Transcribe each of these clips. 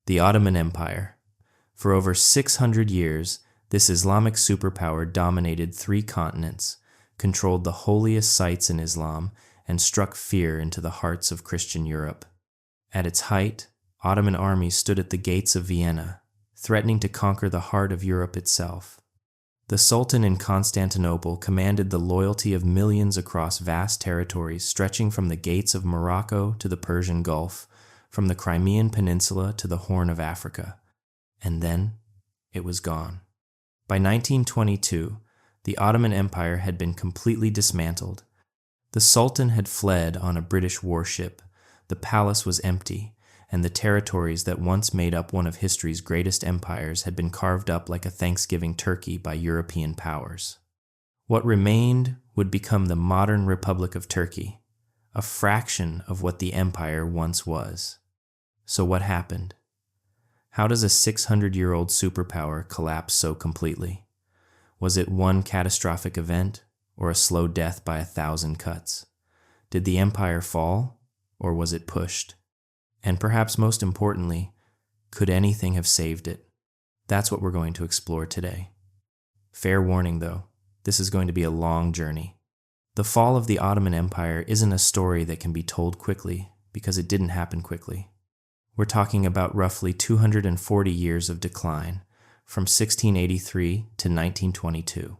The Ottoman Empire. For over 600 years, this Islamic superpower dominated 3 continents, controlled the holiest sites in Islam, and struck fear into the hearts of Christian Europe. At its height, Ottoman armies stood at the gates of Vienna, threatening to conquer the heart of Europe itself. The Sultan in Constantinople commanded the loyalty of millions across vast territories stretching from the gates of Morocco to the Persian Gulf, from the Crimean Peninsula to the Horn of Africa. And then, it was gone. By 1922, the Ottoman Empire had been completely dismantled. The Sultan had fled on a British warship, the palace was empty, and the territories that once made up one of history's greatest empires had been carved up like a Thanksgiving turkey by European powers. What remained would become the modern Republic of Turkey, a fraction of what the empire once was. So what happened? How does a 600-year-old superpower collapse so completely? Was it one catastrophic event, or a slow death by 1,000 cuts? Did the empire fall, or was it pushed? And perhaps most importantly, could anything have saved it? That's what we're going to explore today. Fair warning though, this is going to be a long journey. The fall of the Ottoman Empire isn't a story that can be told quickly, because it didn't happen quickly. We're talking about roughly 240 years of decline, from 1683 to 1922.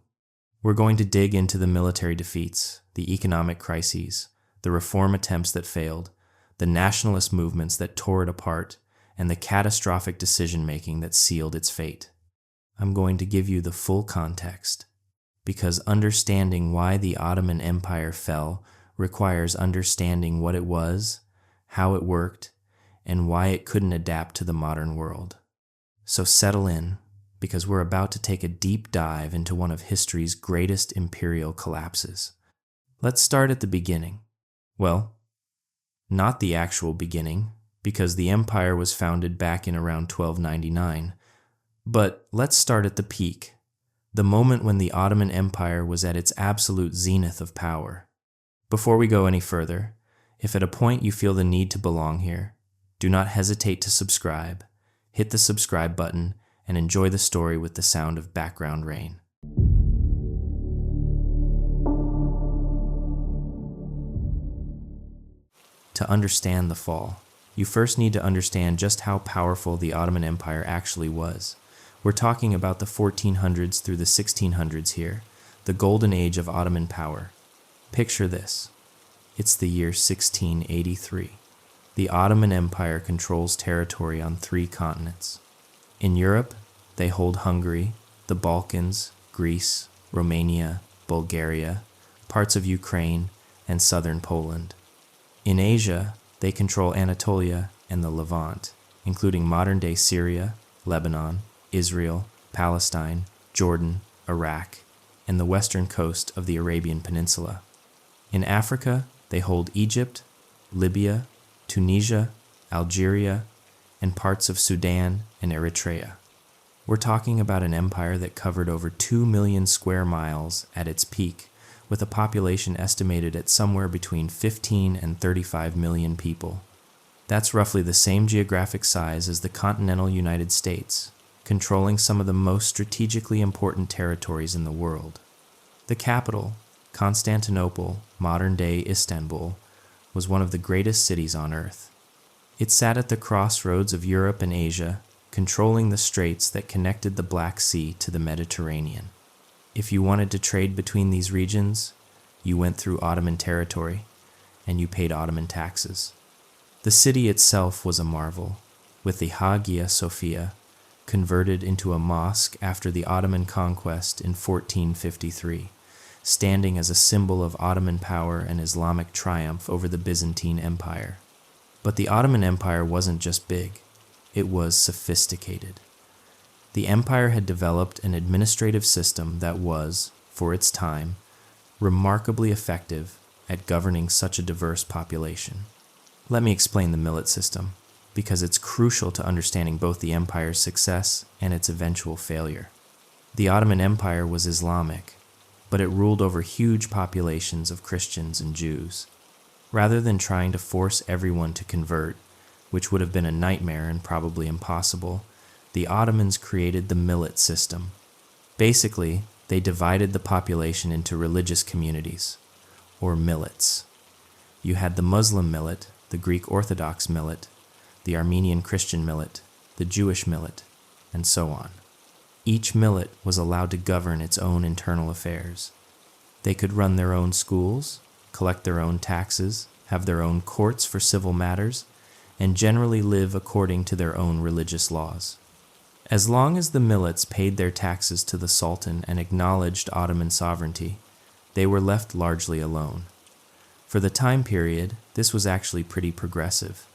We're going to dig into the military defeats, the economic crises, the reform attempts that failed, the nationalist movements that tore it apart, and the catastrophic decision-making that sealed its fate. I'm going to give you the full context, because understanding why the Ottoman Empire fell requires understanding what it was, how it worked, and why it couldn't adapt to the modern world. So settle in, because we're about to take a deep dive into one of history's greatest imperial collapses. Let's start at the beginning. Well, not the actual beginning, because the empire was founded back in around 1299. But let's start at the peak, the moment when the Ottoman Empire was at its absolute zenith of power. Before we go any further, if at a point you feel the need to belong here, do not hesitate to subscribe, hit the subscribe button, and enjoy the story with the sound of background rain. To understand the fall, you first need to understand just how powerful the Ottoman Empire actually was. We're talking about the 1400s through the 1600s here, the golden age of Ottoman power. Picture this. It's the year 1683. The Ottoman Empire controls territory on 3 continents. In Europe, they hold Hungary, the Balkans, Greece, Romania, Bulgaria, parts of Ukraine, and southern Poland. In Asia, they control Anatolia and the Levant, including modern-day Syria, Lebanon, Israel, Palestine, Jordan, Iraq, and the western coast of the Arabian Peninsula. In Africa, they hold Egypt, Libya, Tunisia, Algeria, and parts of Sudan and Eritrea. We're talking about an empire that covered over 2 million square miles at its peak, with a population estimated at somewhere between 15 and 35 million people. That's roughly the same geographic size as the continental United States, controlling some of the most strategically important territories in the world. The capital, Constantinople, modern-day Istanbul, was one of the greatest cities on earth. It sat at the crossroads of Europe and Asia, controlling the straits that connected the Black Sea to the Mediterranean. If you wanted to trade between these regions, you went through Ottoman territory, and you paid Ottoman taxes. The city itself was a marvel, with the Hagia Sophia converted into a mosque after the Ottoman conquest in 1453, standing as a symbol of Ottoman power and Islamic triumph over the Byzantine Empire. But the Ottoman Empire wasn't just big, it was sophisticated. The empire had developed an administrative system that was, for its time, remarkably effective at governing such a diverse population. Let me explain the millet system, because it's crucial to understanding both the empire's success and its eventual failure. The Ottoman Empire was Islamic, but it ruled over huge populations of Christians and Jews. Rather than trying to force everyone to convert, which would have been a nightmare and probably impossible, the Ottomans created the millet system. Basically, they divided the population into religious communities, or millets. You had the Muslim millet, the Greek Orthodox millet, the Armenian Christian millet, the Jewish millet, and so on. Each millet was allowed to govern its own internal affairs. They could run their own schools, collect their own taxes, have their own courts for civil matters, and generally live according to their own religious laws. As long as the millets paid their taxes to the Sultan and acknowledged Ottoman sovereignty, they were left largely alone. For the time period, this was actually pretty progressive.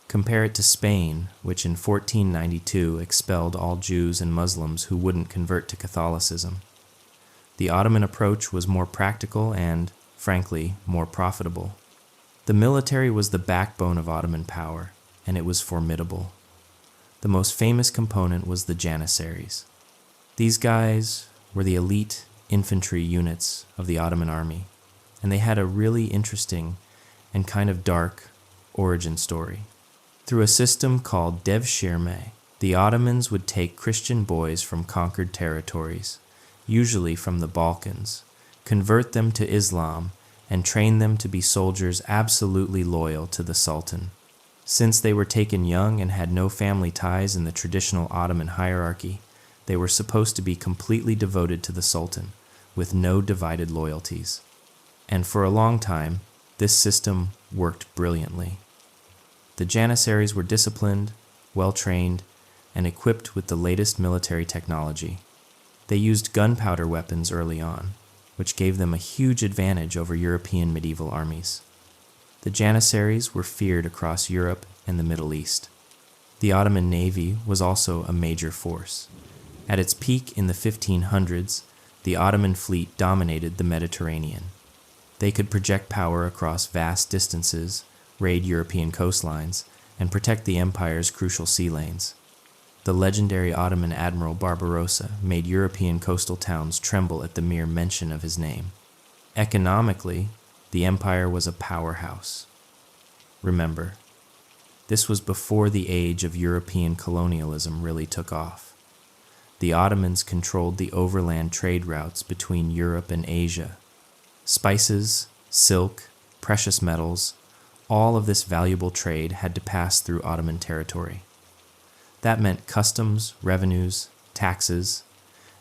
Compare it to Spain, which in 1492 expelled all Jews and Muslims who wouldn't convert to Catholicism. The Ottoman approach was more practical and, frankly, more profitable. The military was the backbone of Ottoman power, and it was formidable. The most famous component was the Janissaries. These guys were the elite infantry units of the Ottoman army, and they had a really interesting and kind of dark origin story. Through a system called devshirme, the Ottomans would take Christian boys from conquered territories, usually from the Balkans, convert them to Islam, and train them to be soldiers absolutely loyal to the Sultan. Since they were taken young and had no family ties in the traditional Ottoman hierarchy, they were supposed to be completely devoted to the Sultan, with no divided loyalties. And for a long time, this system worked brilliantly. The Janissaries were disciplined, well-trained, and equipped with the latest military technology. They used gunpowder weapons early on, which gave them a huge advantage over European medieval armies. The Janissaries were feared across Europe and the Middle East. The Ottoman Navy was also a major force. At its peak in the 1500s, the Ottoman fleet dominated the Mediterranean. They could project power across vast distances, raid European coastlines, and protect the empire's crucial sea lanes. The legendary Ottoman admiral Barbarossa made European coastal towns tremble at the mere mention of his name. Economically, the empire was a powerhouse. Remember, this was before the age of European colonialism really took off. The Ottomans controlled the overland trade routes between Europe and Asia. Spices, silk, precious metals, all of this valuable trade had to pass through Ottoman territory. That meant customs, revenues, taxes,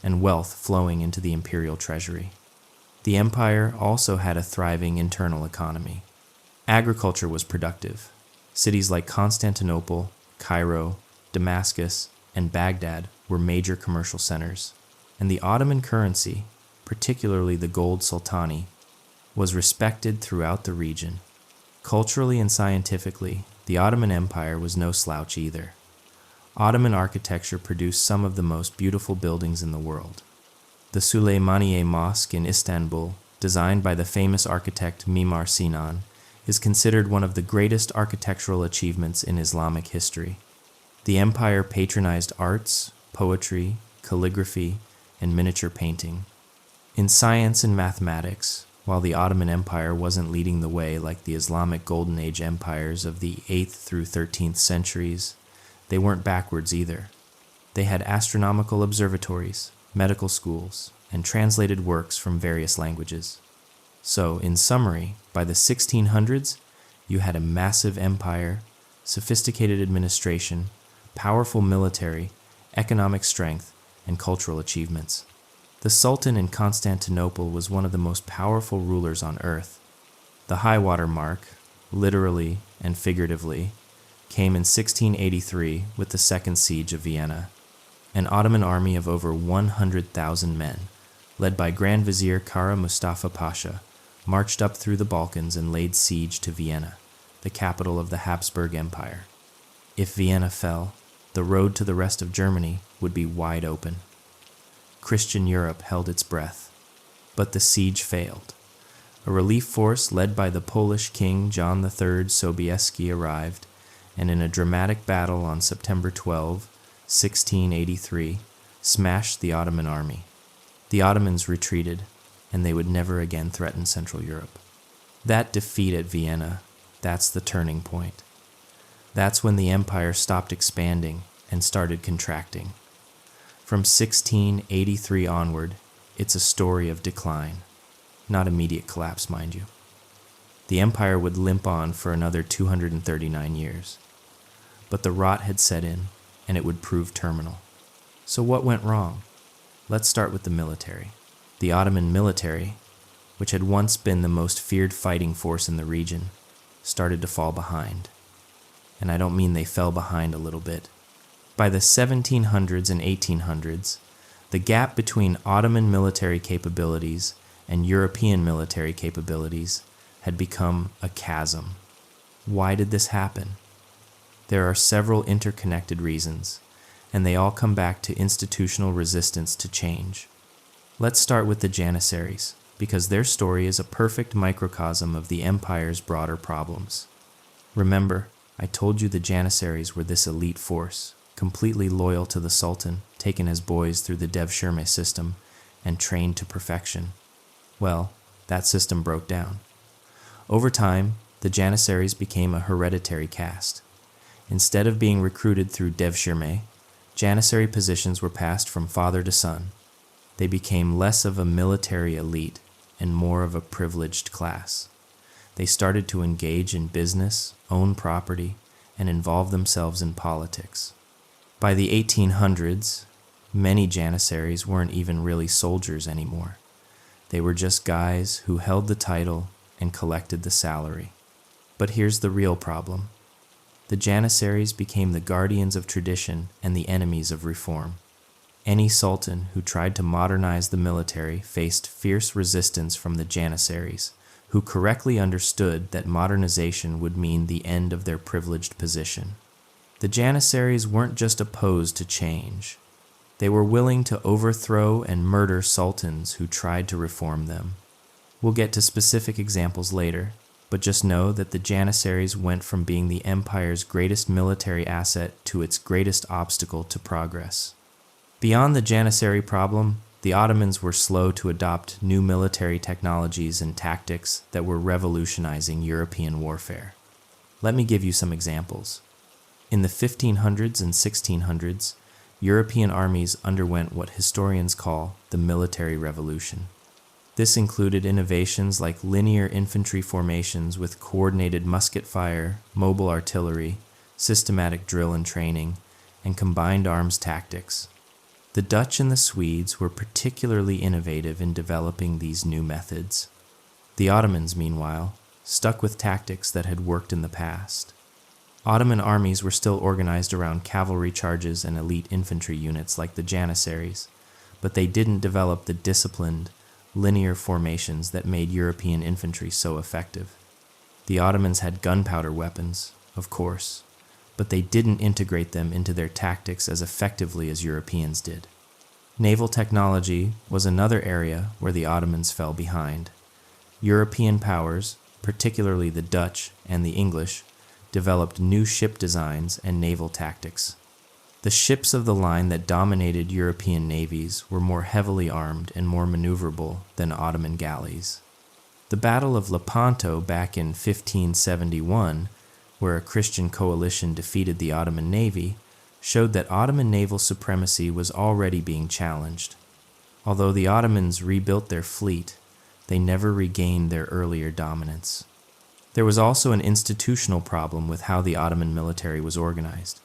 and wealth flowing into the imperial treasury. The empire also had a thriving internal economy. Agriculture was productive. Cities like Constantinople, Cairo, Damascus, and Baghdad were major commercial centers, and the Ottoman currency, particularly the gold sultani, was respected throughout the region. Culturally and scientifically, the Ottoman Empire was no slouch either. Ottoman architecture produced some of the most beautiful buildings in the world. The Süleymaniye Mosque in Istanbul, designed by the famous architect Mimar Sinan, is considered one of the greatest architectural achievements in Islamic history. The empire patronized arts, poetry, calligraphy, and miniature painting. In science and mathematics, while the Ottoman Empire wasn't leading the way like the Islamic Golden Age empires of the 8th through 13th centuries, they weren't backwards either. They had astronomical observatories, medical schools, and translated works from various languages. So, in summary, by the 1600s, you had a massive empire, sophisticated administration, powerful military, economic strength, and cultural achievements. The Sultan in Constantinople was one of the most powerful rulers on earth. The high water mark, literally and figuratively, came in 1683 with the Second Siege of Vienna. An Ottoman army of over 100,000 men, led by Grand Vizier Kara Mustafa Pasha, marched up through the Balkans and laid siege to Vienna, the capital of the Habsburg Empire. If Vienna fell, the road to the rest of Germany would be wide open. Christian Europe held its breath, but the siege failed. A relief force led by the Polish King John III Sobieski arrived, and in a dramatic battle on September 12, 1683, smashed the Ottoman army. The Ottomans retreated, and they would never again threaten Central Europe. That defeat at Vienna, that's the turning point. That's when the empire stopped expanding and started contracting. From 1683 onward, it's a story of decline, not immediate collapse, mind you. The empire would limp on for another 239 years. But the rot had set in, and it would prove terminal. So what went wrong? Let's start with the military. The Ottoman military, which had once been the most feared fighting force in the region, started to fall behind. And I don't mean they fell behind a little bit. By the 1700s and 1800s, the gap between Ottoman military capabilities and European military capabilities had become a chasm. Why did this happen? There are several interconnected reasons, and they all come back to institutional resistance to change. Let's start with the Janissaries, because their story is a perfect microcosm of the empire's broader problems. Remember, I told you the Janissaries were this elite force, completely loyal to the Sultan, taken as boys through the Devshirme system, and trained to perfection. Well, that system broke down. Over time, the Janissaries became a hereditary caste. Instead of being recruited through Devshirme, Janissary positions were passed from father to son. They became less of a military elite and more of a privileged class. They started to engage in business, own property, and involve themselves in politics. By the 1800s, many Janissaries weren't even really soldiers anymore. They were just guys who held the title and collected the salary. But here's the real problem. The Janissaries became the guardians of tradition and the enemies of reform. Any sultan who tried to modernize the military faced fierce resistance from the Janissaries, who correctly understood that modernization would mean the end of their privileged position. The Janissaries weren't just opposed to change. They were willing to overthrow and murder sultans who tried to reform them. We'll get to specific examples later, but just know that the Janissaries went from being the empire's greatest military asset to its greatest obstacle to progress. Beyond the Janissary problem, the Ottomans were slow to adopt new military technologies and tactics that were revolutionizing European warfare. Let me give you some examples. In the 1500s and 1600s, European armies underwent what historians call the military revolution. This included innovations like linear infantry formations with coordinated musket fire, mobile artillery, systematic drill and training, and combined arms tactics. The Dutch and the Swedes were particularly innovative in developing these new methods. The Ottomans, meanwhile, stuck with tactics that had worked in the past. Ottoman armies were still organized around cavalry charges and elite infantry units like the Janissaries, but they didn't develop the disciplined, linear formations that made European infantry so effective. The Ottomans had gunpowder weapons, of course, but they didn't integrate them into their tactics as effectively as Europeans did. Naval technology was another area where the Ottomans fell behind. European powers, particularly the Dutch and the English, developed new ship designs and naval tactics. The ships of the line that dominated European navies were more heavily armed and more maneuverable than Ottoman galleys. The Battle of Lepanto back in 1571, where a Christian coalition defeated the Ottoman navy, showed that Ottoman naval supremacy was already being challenged. Although the Ottomans rebuilt their fleet, they never regained their earlier dominance. There was also an institutional problem with how the Ottoman military was organized.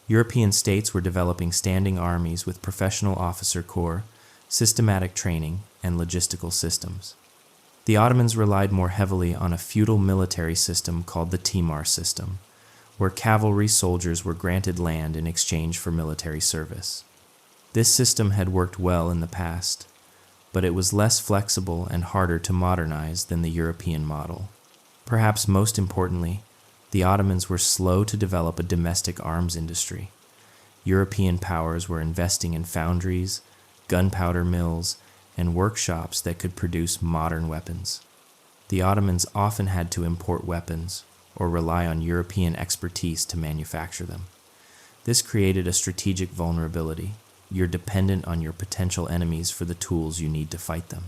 European states were developing standing armies with professional officer corps, systematic training, and logistical systems. The Ottomans relied more heavily on a feudal military system called the Timar system, where cavalry soldiers were granted land in exchange for military service. This system had worked well in the past, but it was less flexible and harder to modernize than the European model. Perhaps most importantly, the Ottomans were slow to develop a domestic arms industry. European powers were investing in foundries, gunpowder mills, and workshops that could produce modern weapons. The Ottomans often had to import weapons or rely on European expertise to manufacture them. This created a strategic vulnerability. You're dependent on your potential enemies for the tools you need to fight them.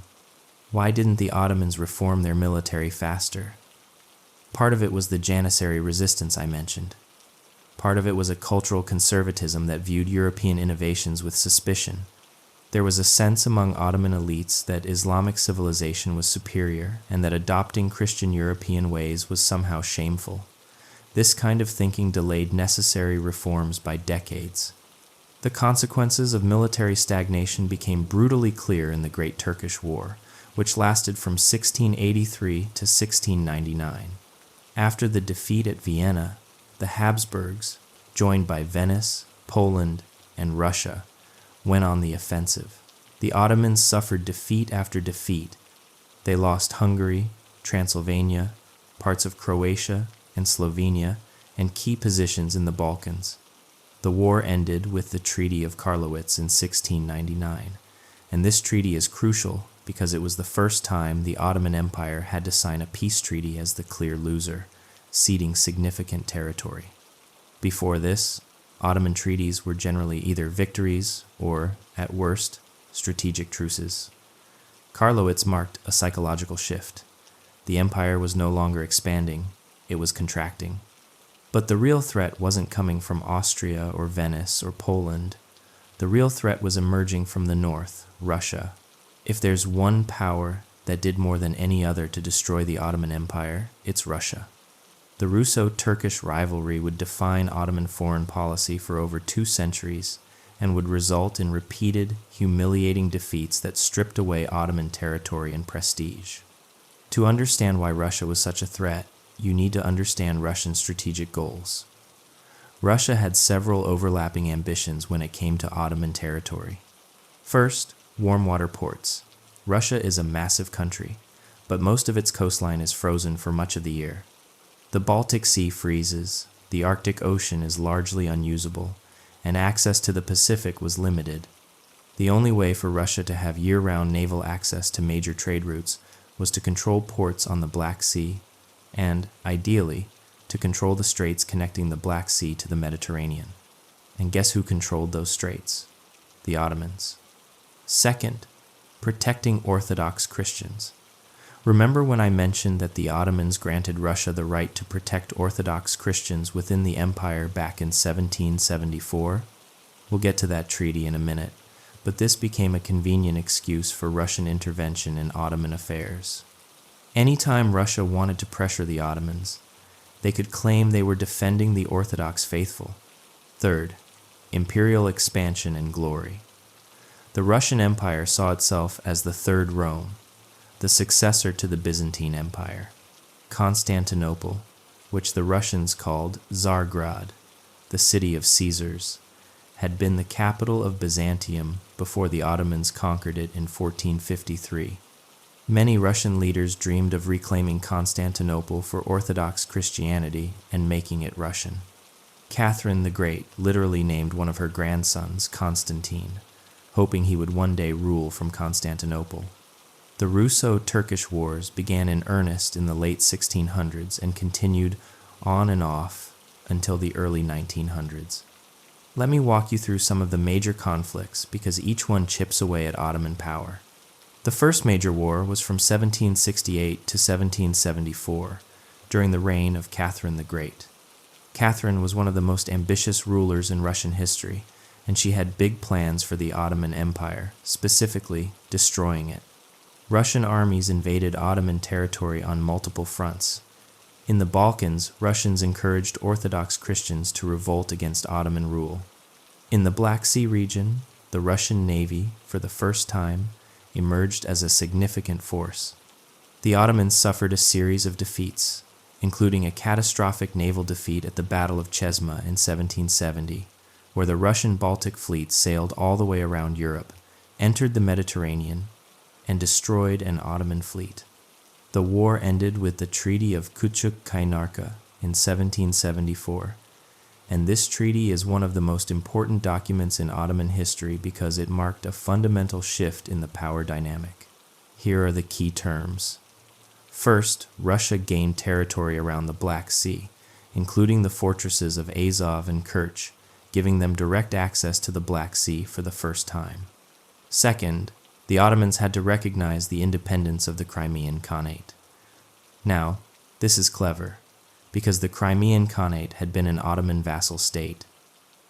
Why didn't the Ottomans reform their military faster? Part of it was the Janissary resistance I mentioned. Part of it was a cultural conservatism that viewed European innovations with suspicion. There was a sense among Ottoman elites that Islamic civilization was superior and that adopting Christian European ways was somehow shameful. This kind of thinking delayed necessary reforms by decades. The consequences of military stagnation became brutally clear in the Great Turkish War, which lasted from 1683 to 1699. After the defeat at Vienna, the Habsburgs, joined by Venice, Poland, and Russia, went on the offensive. The Ottomans suffered defeat after defeat. They lost Hungary, Transylvania, parts of Croatia and Slovenia, and key positions in the Balkans. The war ended with the Treaty of Karlowitz in 1699, and this treaty is crucial because it was the first time the Ottoman Empire had to sign a peace treaty as the clear loser, ceding significant territory. Before this, Ottoman treaties were generally either victories or, at worst, strategic truces. Karlowitz marked a psychological shift. The empire was no longer expanding, it was contracting. But the real threat wasn't coming from Austria or Venice or Poland. The real threat was emerging from the north, Russia. If there's one power that did more than any other to destroy the Ottoman Empire, it's Russia. The Russo-Turkish rivalry would define Ottoman foreign policy for over 2 centuries and would result in repeated, humiliating defeats that stripped away Ottoman territory and prestige. To understand why Russia was such a threat, you need to understand Russian strategic goals. Russia had several overlapping ambitions when it came to Ottoman territory. First, warm water ports. Russia is a massive country, but most of its coastline is frozen for much of the year. The Baltic Sea freezes, the Arctic Ocean is largely unusable, and access to the Pacific was limited. The only way for Russia to have year-round naval access to major trade routes was to control ports on the Black Sea and, ideally, to control the straits connecting the Black Sea to the Mediterranean. And guess who controlled those straits? The Ottomans. Second, protecting Orthodox Christians. Remember when I mentioned that the Ottomans granted Russia the right to protect Orthodox Christians within the empire back in 1774? We'll get to that treaty in a minute, but this became a convenient excuse for Russian intervention in Ottoman affairs. Anytime Russia wanted to pressure the Ottomans, they could claim they were defending the Orthodox faithful. Third, imperial expansion and glory. The Russian Empire saw itself as the Third Rome, the successor to the Byzantine Empire. Constantinople, which the Russians called Tsargrad, the city of Caesars, had been the capital of Byzantium before the Ottomans conquered it in 1453. Many Russian leaders dreamed of reclaiming Constantinople for Orthodox Christianity and making it Russian. Catherine the Great literally named one of her grandsons Constantine, hoping he would one day rule from Constantinople. The Russo-Turkish wars began in earnest in the late 1600s and continued on and off until the early 1900s. Let me walk you through some of the major conflicts because each one chips away at Ottoman power. The first major war was from 1768 to 1774, during the reign of Catherine the Great. Catherine was one of the most ambitious rulers in Russian history, and she had big plans for the Ottoman Empire, specifically destroying it. Russian armies invaded Ottoman territory on multiple fronts. In the Balkans, Russians encouraged Orthodox Christians to revolt against Ottoman rule. In the Black Sea region, the Russian Navy, for the first time, emerged as a significant force. The Ottomans suffered a series of defeats, including a catastrophic naval defeat at the Battle of Chesma in 1770, where the Russian Baltic fleet sailed all the way around Europe, entered the Mediterranean, and destroyed an Ottoman fleet. The war ended with the Treaty of Küçük-Kaynarca in 1774, and this treaty is one of the most important documents in Ottoman history because it marked a fundamental shift in the power dynamic. Here are the key terms. First, Russia gained territory around the Black Sea, including the fortresses of Azov and Kerch, giving them direct access to the Black Sea for the first time. Second, the Ottomans had to recognize the independence of the Crimean Khanate. Now, this is clever, because the Crimean Khanate had been an Ottoman vassal state.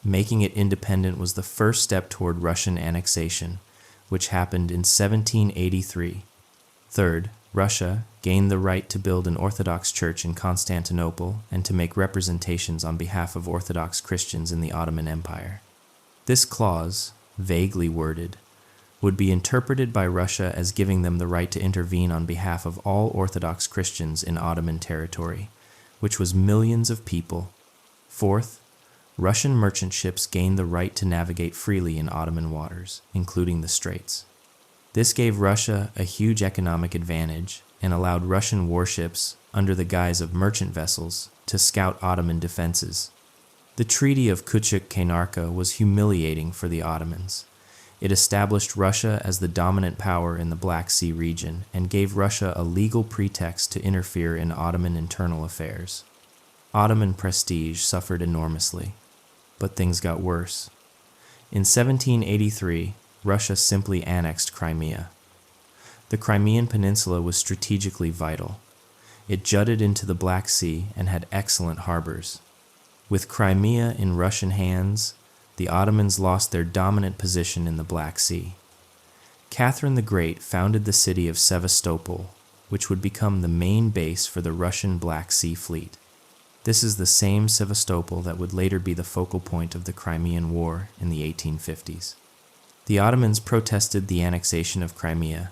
Making it independent was the first step toward Russian annexation, which happened in 1783. Third, Russia gained the right to build an Orthodox church in Constantinople and to make representations on behalf of Orthodox Christians in the Ottoman Empire. This clause, vaguely worded, would be interpreted by Russia as giving them the right to intervene on behalf of all Orthodox Christians in Ottoman territory, which was millions of people. Fourth, Russian merchant ships gained the right to navigate freely in Ottoman waters, including the Straits. This gave Russia a huge economic advantage and allowed Russian warships, under the guise of merchant vessels, to scout Ottoman defenses. The Treaty of Küçük-Kaynarca was humiliating for the Ottomans. It established Russia as the dominant power in the Black Sea region and gave Russia a legal pretext to interfere in Ottoman internal affairs. Ottoman prestige suffered enormously, but things got worse. In 1783, Russia simply annexed Crimea. The Crimean Peninsula was strategically vital. It jutted into the Black Sea and had excellent harbors. With Crimea in Russian hands, the Ottomans lost their dominant position in the Black Sea. Catherine the Great founded the city of Sevastopol, which would become the main base for the Russian Black Sea Fleet. This is the same Sevastopol that would later be the focal point of the Crimean War in the 1850s. The Ottomans protested the annexation of Crimea,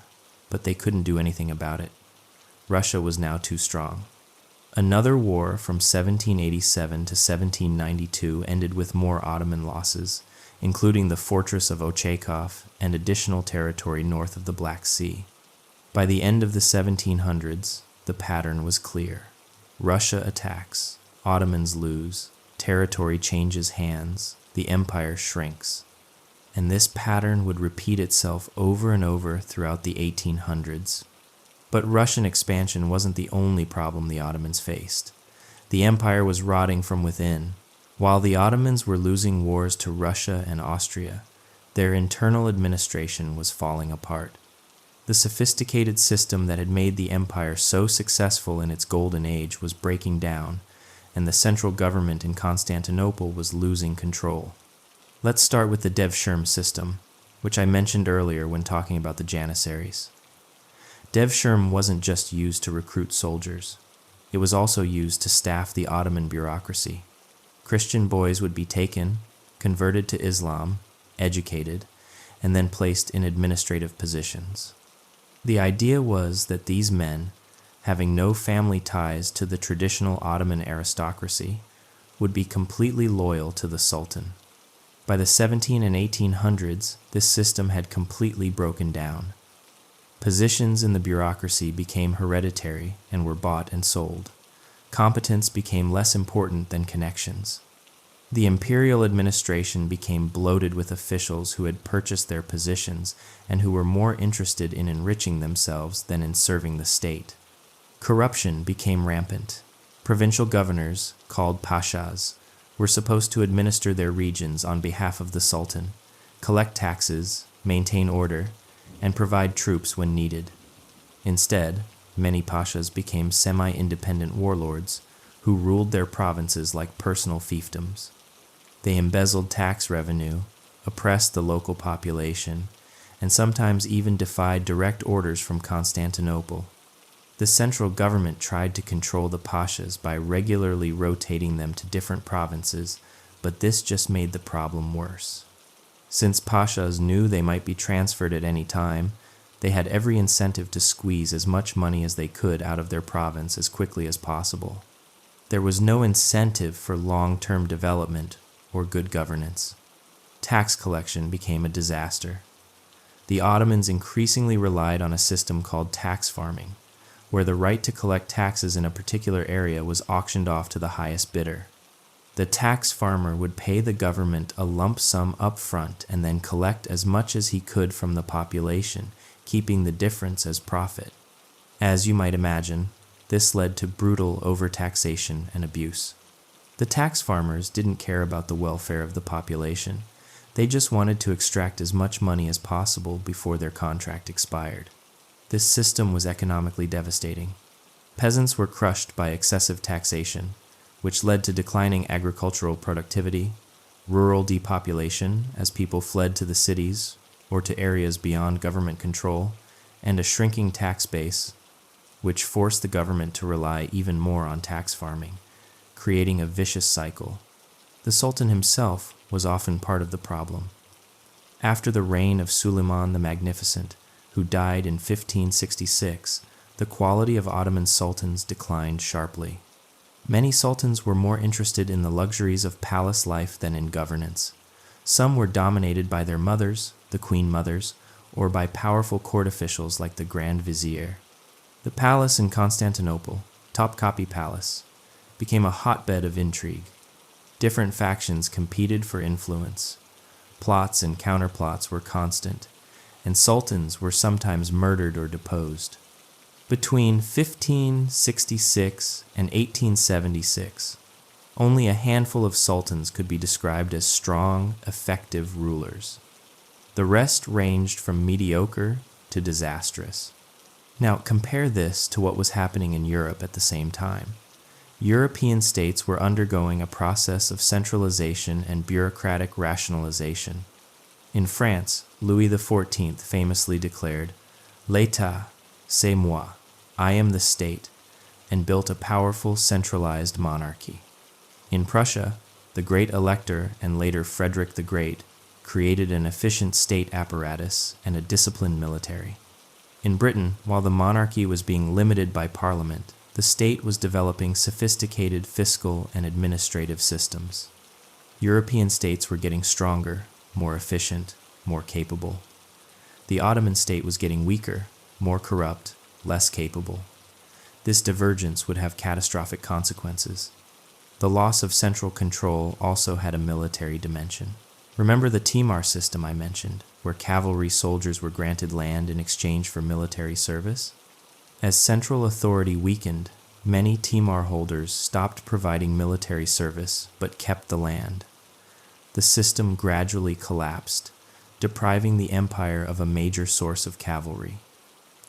but they couldn't do anything about it. Russia was now too strong. Another war from 1787 to 1792 ended with more Ottoman losses, including the fortress of Ochakov and additional territory north of the Black Sea. By the end of the 1700s, the pattern was clear. Russia attacks, Ottomans lose, territory changes hands, the empire shrinks. And this pattern would repeat itself over and over throughout the 1800s. But Russian expansion wasn't the only problem the Ottomans faced. The empire was rotting from within. While the Ottomans were losing wars to Russia and Austria, their internal administration was falling apart. The sophisticated system that had made the empire so successful in its golden age was breaking down, and the central government in Constantinople was losing control. Let's start with the Devshirme system, which I mentioned earlier when talking about the Janissaries. Devshirme wasn't just used to recruit soldiers. It was also used to staff the Ottoman bureaucracy. Christian boys would be taken, converted to Islam, educated, and then placed in administrative positions. The idea was that these men, having no family ties to the traditional Ottoman aristocracy, would be completely loyal to the Sultan. By the 1700s and 1800s, this system had completely broken down. Positions in the bureaucracy became hereditary and were bought and sold. Competence became less important than connections. The imperial administration became bloated with officials who had purchased their positions and who were more interested in enriching themselves than in serving the state. Corruption became rampant. Provincial governors, called pashas, were supposed to administer their regions on behalf of the Sultan, collect taxes, maintain order, and provide troops when needed. Instead, many pashas became semi-independent warlords who ruled their provinces like personal fiefdoms. They embezzled tax revenue, oppressed the local population, and sometimes even defied direct orders from Constantinople. The central government tried to control the pashas by regularly rotating them to different provinces, but this just made the problem worse. Since pashas knew they might be transferred at any time, they had every incentive to squeeze as much money as they could out of their province as quickly as possible. There was no incentive for long-term development or good governance. Tax collection became a disaster. The Ottomans increasingly relied on a system called tax farming, where the right to collect taxes in a particular area was auctioned off to the highest bidder. The tax farmer would pay the government a lump sum up front and then collect as much as he could from the population, keeping the difference as profit. As you might imagine, this led to brutal overtaxation and abuse. The tax farmers didn't care about the welfare of the population. They just wanted to extract as much money as possible before their contract expired. This system was economically devastating. Peasants were crushed by excessive taxation, which led to declining agricultural productivity, rural depopulation as people fled to the cities or to areas beyond government control, and a shrinking tax base, which forced the government to rely even more on tax farming, creating a vicious cycle. The Sultan himself was often part of the problem. After the reign of Suleiman the Magnificent, who died in 1566, the quality of Ottoman sultans declined sharply. Many sultans were more interested in the luxuries of palace life than in governance. Some were dominated by their mothers, the queen mothers, or by powerful court officials like the Grand Vizier. The palace in Constantinople, Topkapi Palace, became a hotbed of intrigue. Different factions competed for influence. Plots and counterplots were constant, and sultans were sometimes murdered or deposed. Between 1566 and 1876, only a handful of sultans could be described as strong, effective rulers. The rest ranged from mediocre to disastrous. Now compare this to what was happening in Europe at the same time. European states were undergoing a process of centralization and bureaucratic rationalization. In France, Louis XIV famously declared, "L'État, c'est moi, I am the state," and built a powerful centralized monarchy. In Prussia, the Great Elector and later Frederick the Great created an efficient state apparatus and a disciplined military. In Britain, while the monarchy was being limited by Parliament, the state was developing sophisticated fiscal and administrative systems. European states were getting stronger, more efficient, more capable. The Ottoman state was getting weaker, more corrupt, less capable. This divergence would have catastrophic consequences. The loss of central control also had a military dimension. Remember the Timar system I mentioned, where cavalry soldiers were granted land in exchange for military service? As central authority weakened, many Timar holders stopped providing military service but kept the land. The system gradually collapsed, depriving the empire of a major source of cavalry.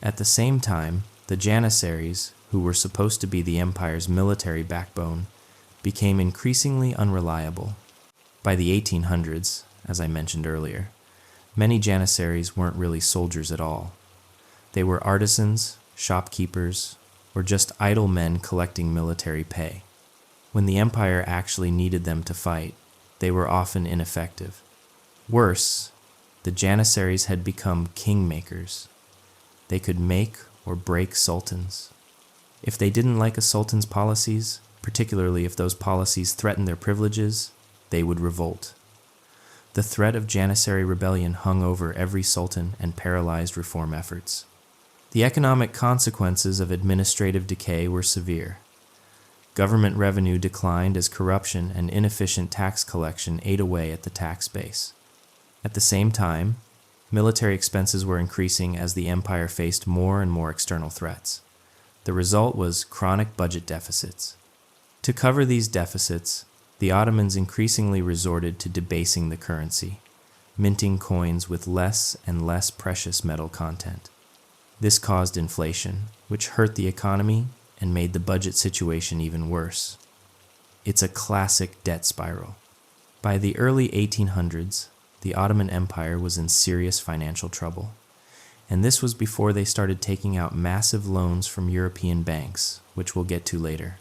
At the same time, the Janissaries, who were supposed to be the empire's military backbone, became increasingly unreliable. By the 1800s, as I mentioned earlier, many Janissaries weren't really soldiers at all. They were artisans, shopkeepers, or just idle men collecting military pay. When the empire actually needed them to fight, they were often ineffective. Worse, the Janissaries had become kingmakers. They could make or break sultans. If they didn't like a sultan's policies, particularly if those policies threatened their privileges, they would revolt. The threat of Janissary rebellion hung over every sultan and paralyzed reform efforts. The economic consequences of administrative decay were severe. Government revenue declined as corruption and inefficient tax collection ate away at the tax base. At the same time, military expenses were increasing as the empire faced more and more external threats. The result was chronic budget deficits. To cover these deficits, the Ottomans increasingly resorted to debasing the currency, minting coins with less and less precious metal content. This caused inflation, which hurt the economy and made the budget situation even worse. It's a classic debt spiral. By the early 1800s, the Ottoman Empire was in serious financial trouble, and this was before they started taking out massive loans from European banks, which we'll get to later.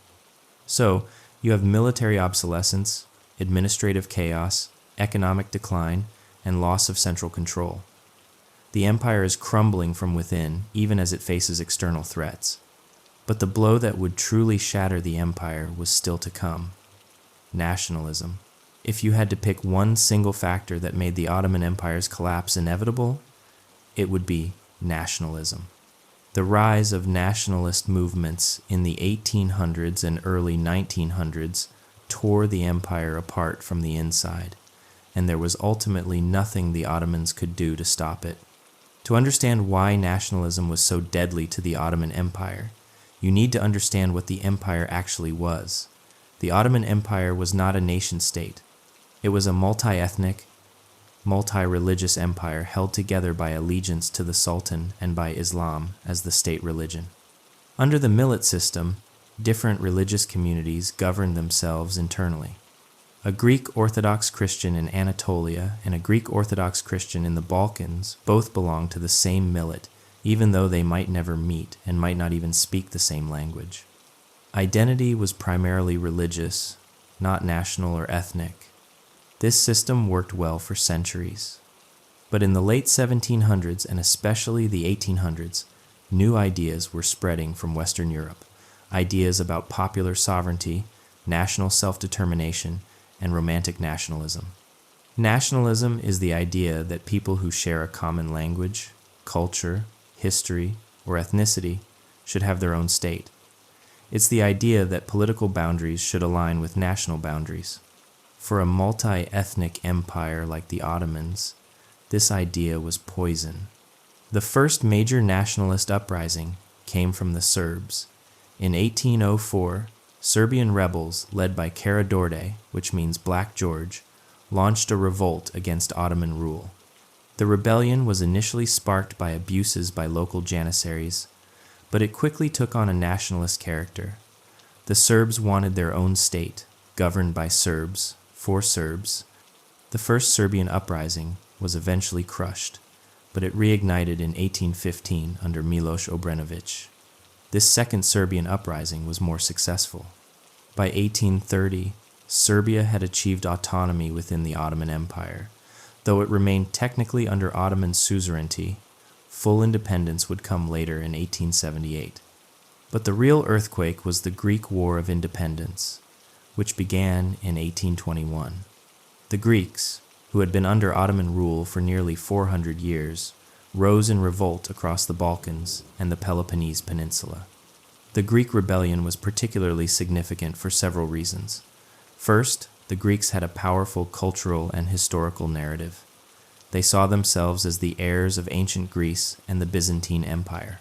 So, you have military obsolescence, administrative chaos, economic decline, and loss of central control. The empire is crumbling from within, even as it faces external threats. But the blow that would truly shatter the empire was still to come: nationalism. If you had to pick one single factor that made the Ottoman Empire's collapse inevitable, it would be nationalism. The rise of nationalist movements in the 1800s and early 1900s tore the empire apart from the inside, and there was ultimately nothing the Ottomans could do to stop it. To understand why nationalism was so deadly to the Ottoman Empire, you need to understand what the empire actually was. The Ottoman Empire was not a nation-state. It was a multi-ethnic, multi-religious empire held together by allegiance to the Sultan and by Islam as the state religion. Under the millet system, different religious communities governed themselves internally. A Greek Orthodox Christian in Anatolia and a Greek Orthodox Christian in the Balkans both belonged to the same millet, even though they might never meet and might not even speak the same language. Identity was primarily religious, not national or ethnic. This system worked well for centuries. But in the late 1700s and especially the 1800s, new ideas were spreading from Western Europe, ideas about popular sovereignty, national self-determination, and romantic nationalism. Nationalism is the idea that people who share a common language, culture, history, or ethnicity should have their own state. It's the idea that political boundaries should align with national boundaries. For a multi-ethnic empire like the Ottomans, this idea was poison. The first major nationalist uprising came from the Serbs. In 1804, Serbian rebels, led by Karađorđe, which means Black George, launched a revolt against Ottoman rule. The rebellion was initially sparked by abuses by local janissaries, but it quickly took on a nationalist character. The Serbs wanted their own state, governed by Serbs, for Serbs. The first Serbian uprising was eventually crushed, but it reignited in 1815 under Miloš Obrenović. This second Serbian uprising was more successful. By 1830, Serbia had achieved autonomy within the Ottoman Empire. Though it remained technically under Ottoman suzerainty, full independence would come later in 1878. But the real earthquake was the Greek War of Independence, which began in 1821. The Greeks, who had been under Ottoman rule for nearly 400 years, rose in revolt across the Balkans and the Peloponnese Peninsula. The Greek rebellion was particularly significant for several reasons. First, the Greeks had a powerful cultural and historical narrative. They saw themselves as the heirs of ancient Greece and the Byzantine Empire.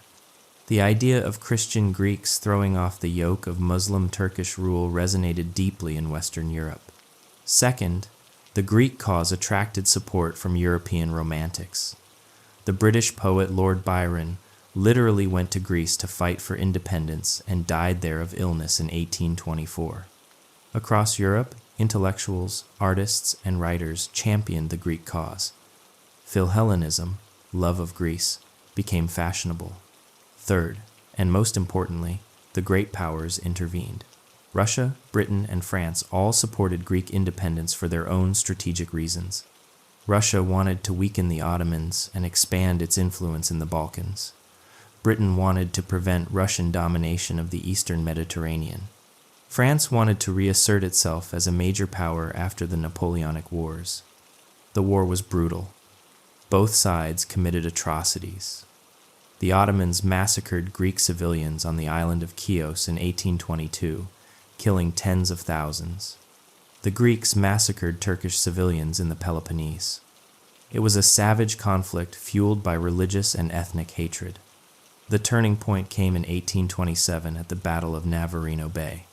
The idea of Christian Greeks throwing off the yoke of Muslim Turkish rule resonated deeply in Western Europe. Second, the Greek cause attracted support from European romantics. The British poet Lord Byron literally went to Greece to fight for independence and died there of illness in 1824. Across Europe, intellectuals, artists, and writers championed the Greek cause. Philhellenism, love of Greece, became fashionable. Third, and most importantly, the great powers intervened. Russia, Britain, and France all supported Greek independence for their own strategic reasons. Russia wanted to weaken the Ottomans and expand its influence in the Balkans. Britain wanted to prevent Russian domination of the Eastern Mediterranean. France wanted to reassert itself as a major power after the Napoleonic Wars. The war was brutal. Both sides committed atrocities. The Ottomans massacred Greek civilians on the island of Chios in 1822, killing tens of thousands. The Greeks massacred Turkish civilians in the Peloponnese. It was a savage conflict fueled by religious and ethnic hatred. The turning point came in 1827 at the Battle of Navarino Bay.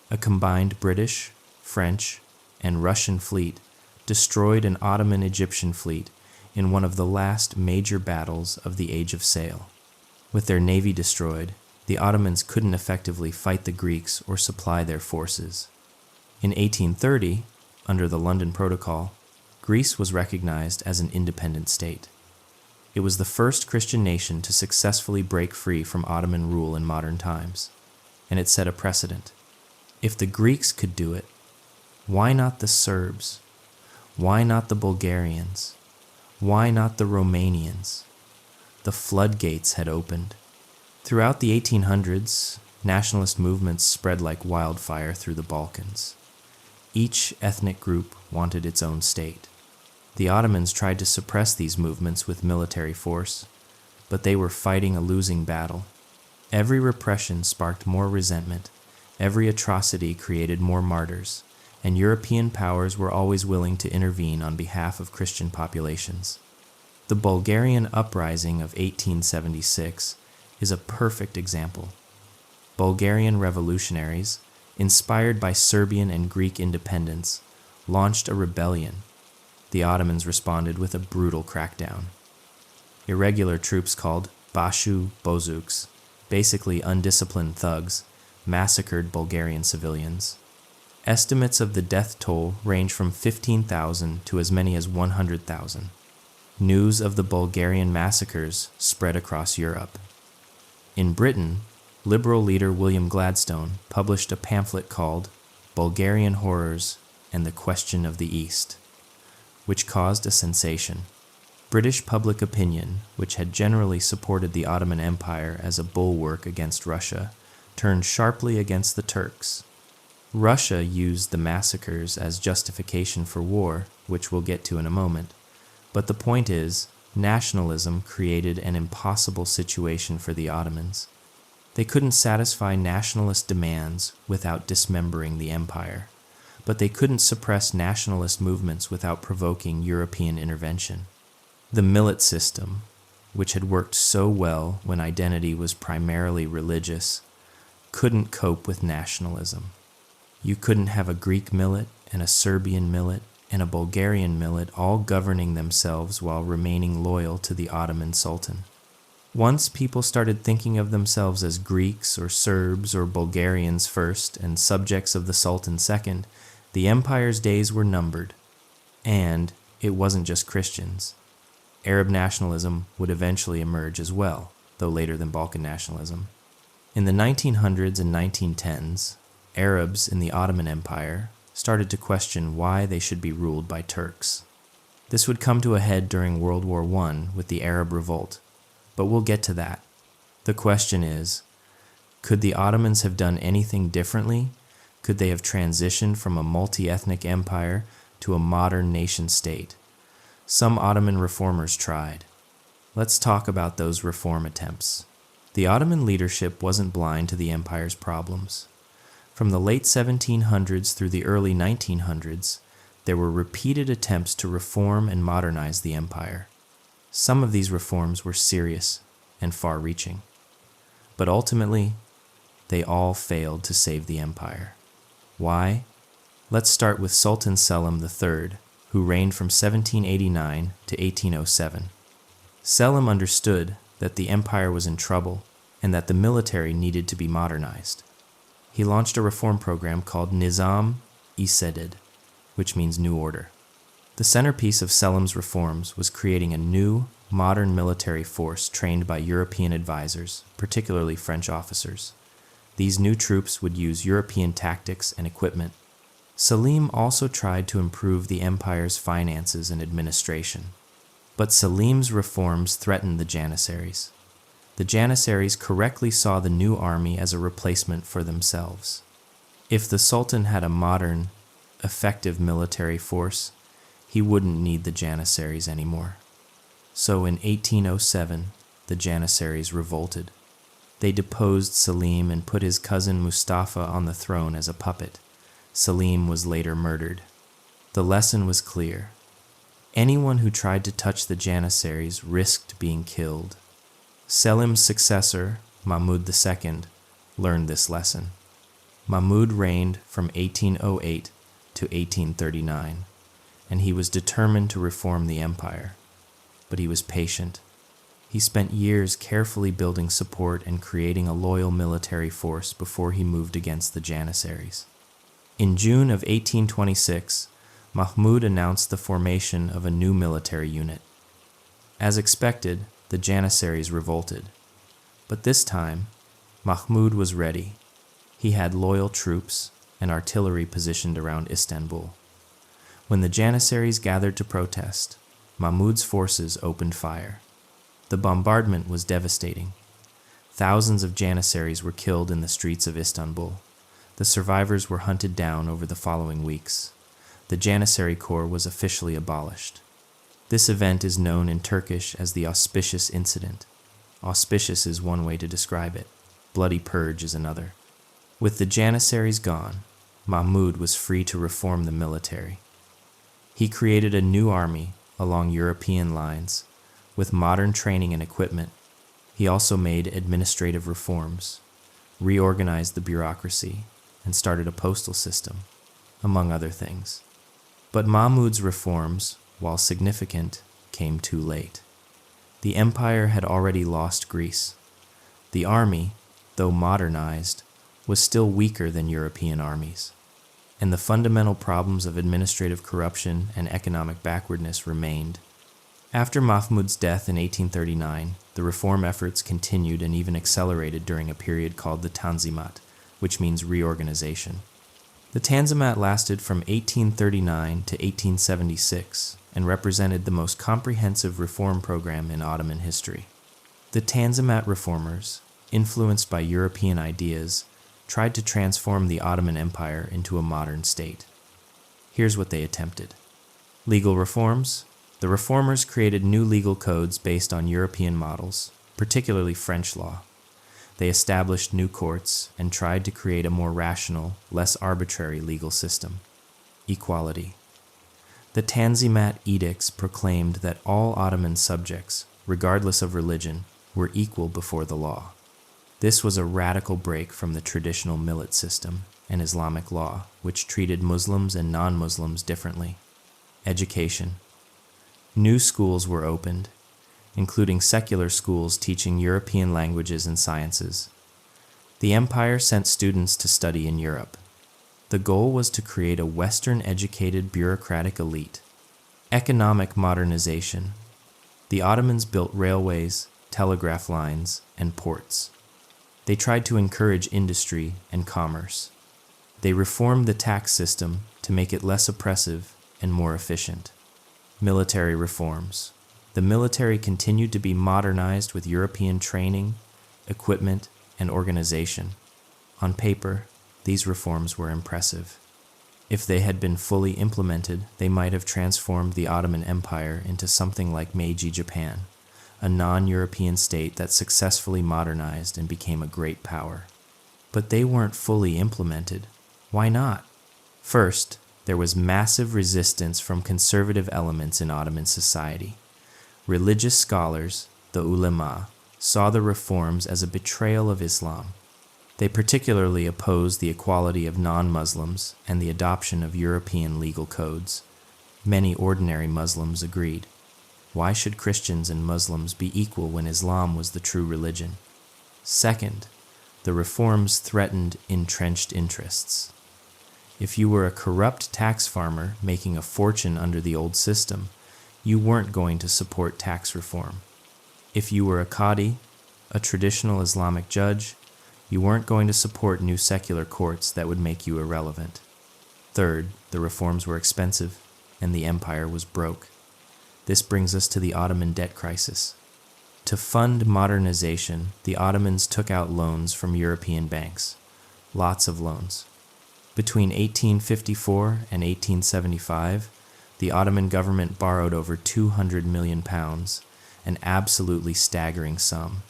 A combined British, French, and Russian fleet destroyed an Ottoman Egyptian fleet in one of the last major battles of the Age of Sail. With their navy destroyed, the Ottomans couldn't effectively fight the Greeks or supply their forces. In 1830, under the London Protocol, Greece was recognized as an independent state. It was the first Christian nation to successfully break free from Ottoman rule in modern times, and it set a precedent. If the Greeks could do it, why not the Serbs? Why not the Bulgarians? Why not the Romanians? The floodgates had opened. Throughout the 1800s, nationalist movements spread like wildfire through the Balkans. Each ethnic group wanted its own state. The Ottomans tried to suppress these movements with military force, but they were fighting a losing battle. Every repression sparked more resentment, every atrocity created more martyrs, and European powers were always willing to intervene on behalf of Christian populations. The Bulgarian uprising of 1876 is a perfect example. Bulgarian revolutionaries, inspired by Serbian and Greek independence, launched a rebellion. The Ottomans responded with a brutal crackdown. Irregular troops called Bashu Bozuks, basically undisciplined thugs, massacred Bulgarian civilians. Estimates of the death toll range from 15,000 to as many as 100,000. News of the Bulgarian massacres spread across Europe. In Britain, Liberal leader William Gladstone published a pamphlet called Bulgarian Horrors and the Question of the East, which caused a sensation. British public opinion, which had generally supported the Ottoman Empire as a bulwark against Russia, turned sharply against the Turks. Russia used the massacres as justification for war, which we'll get to in a moment. But the point is, nationalism created an impossible situation for the Ottomans. They couldn't satisfy nationalist demands without dismembering the empire, but they couldn't suppress nationalist movements without provoking European intervention. The millet system, which had worked so well when identity was primarily religious, couldn't cope with nationalism. You couldn't have a Greek millet and a Serbian millet and a Bulgarian millet all governing themselves while remaining loyal to the Ottoman Sultan. Once people started thinking of themselves as Greeks or Serbs or Bulgarians first and subjects of the Sultan second, the empire's days were numbered. And it wasn't just Christians. Arab nationalism would eventually emerge as well, though later than Balkan nationalism. In the 1900s and 1910s, Arabs in the Ottoman Empire started to question why they should be ruled by Turks. This would come to a head during World War I with the Arab Revolt, but we'll get to that. The question is, could the Ottomans have done anything differently? Could they have transitioned from a multi-ethnic empire to a modern nation-state? Some Ottoman reformers tried. Let's talk about those reform attempts. The Ottoman leadership wasn't blind to the empire's problems. From the late 1700s through the early 1900s, there were repeated attempts to reform and modernize the empire. Some of these reforms were serious and far-reaching, but ultimately, they all failed to save the empire. Why? Let's start with Sultan Selim III, who reigned from 1789 to 1807. Selim understood that the empire was in trouble and that the military needed to be modernized. He launched a reform program called Nizam-i-Seded, which means new order. The centerpiece of Selim's reforms was creating a new, modern military force trained by European advisors, particularly French officers. These new troops would use European tactics and equipment. Selim also tried to improve the empire's finances and administration. But Selim's reforms threatened the Janissaries. The Janissaries correctly saw the new army as a replacement for themselves. If the Sultan had a modern, effective military force, he wouldn't need the Janissaries anymore. So in 1807, the Janissaries revolted. They deposed Selim and put his cousin Mustafa on the throne as a puppet. Selim was later murdered. The lesson was clear. Anyone who tried to touch the Janissaries risked being killed. Selim's successor, Mahmud II, learned this lesson. Mahmud reigned from 1808 to 1839, and he was determined to reform the empire. But he was patient. He spent years carefully building support and creating a loyal military force before he moved against the Janissaries. In June of 1826, Mahmud announced the formation of a new military unit. As expected, the Janissaries revolted. But this time, Mahmud was ready. He had loyal troops and artillery positioned around Istanbul. When the Janissaries gathered to protest, Mahmud's forces opened fire. The bombardment was devastating. Thousands of Janissaries were killed in the streets of Istanbul. The survivors were hunted down over the following weeks. The Janissary Corps was officially abolished. This event is known in Turkish as the auspicious incident. Auspicious is one way to describe it. Bloody purge is another. With the Janissaries gone, Mahmud was free to reform the military. He created a new army along European lines, with modern training and equipment. He also made administrative reforms, reorganized the bureaucracy, and started a postal system, among other things. But Mahmud's reforms, while significant, came too late. The empire had already lost Greece. The army, though modernized, was still weaker than European armies, and the fundamental problems of administrative corruption and economic backwardness remained. After Mahmud's death in 1839, the reform efforts continued and even accelerated during a period called the Tanzimat, which means reorganization. The Tanzimat lasted from 1839 to 1876 and represented the most comprehensive reform program in Ottoman history. The Tanzimat reformers, influenced by European ideas, tried to transform the Ottoman Empire into a modern state. Here's what they attempted. Legal reforms. The reformers created new legal codes based on European models, particularly French law. They established new courts and tried to create a more rational, less arbitrary legal system. Equality. The Tanzimat edicts proclaimed that all Ottoman subjects, regardless of religion, were equal before the law. This was a radical break from the traditional millet system and Islamic law, which treated Muslims and non-Muslims differently. Education. New schools were opened, including secular schools teaching European languages and sciences. The empire sent students to study in Europe. The goal was to create a Western-educated bureaucratic elite. Economic modernization. The Ottomans built railways, telegraph lines, and ports. They tried to encourage industry and commerce. They reformed the tax system to make it less oppressive and more efficient. Military reforms. The military continued to be modernized with European training, equipment, and organization. On paper, these reforms were impressive. If they had been fully implemented, they might have transformed the Ottoman Empire into something like Meiji Japan, a non-European state that successfully modernized and became a great power. But they weren't fully implemented. Why not? First, there was massive resistance from conservative elements in Ottoman society. Religious scholars, the ulema, saw the reforms as a betrayal of Islam. They particularly opposed the equality of non-Muslims and the adoption of European legal codes. Many ordinary Muslims agreed. Why should Christians and Muslims be equal when Islam was the true religion? Second, the reforms threatened entrenched interests. If you were a corrupt tax farmer making a fortune under the old system, you weren't going to support tax reform. If you were a qadi, a traditional Islamic judge, you weren't going to support new secular courts that would make you irrelevant. Third, the reforms were expensive, and the empire was broke. This brings us to the Ottoman debt crisis. To fund modernization, the Ottomans took out loans from European banks. Lots of loans. Between 1854 and 1875, the Ottoman government borrowed over £200 million, an absolutely staggering sum.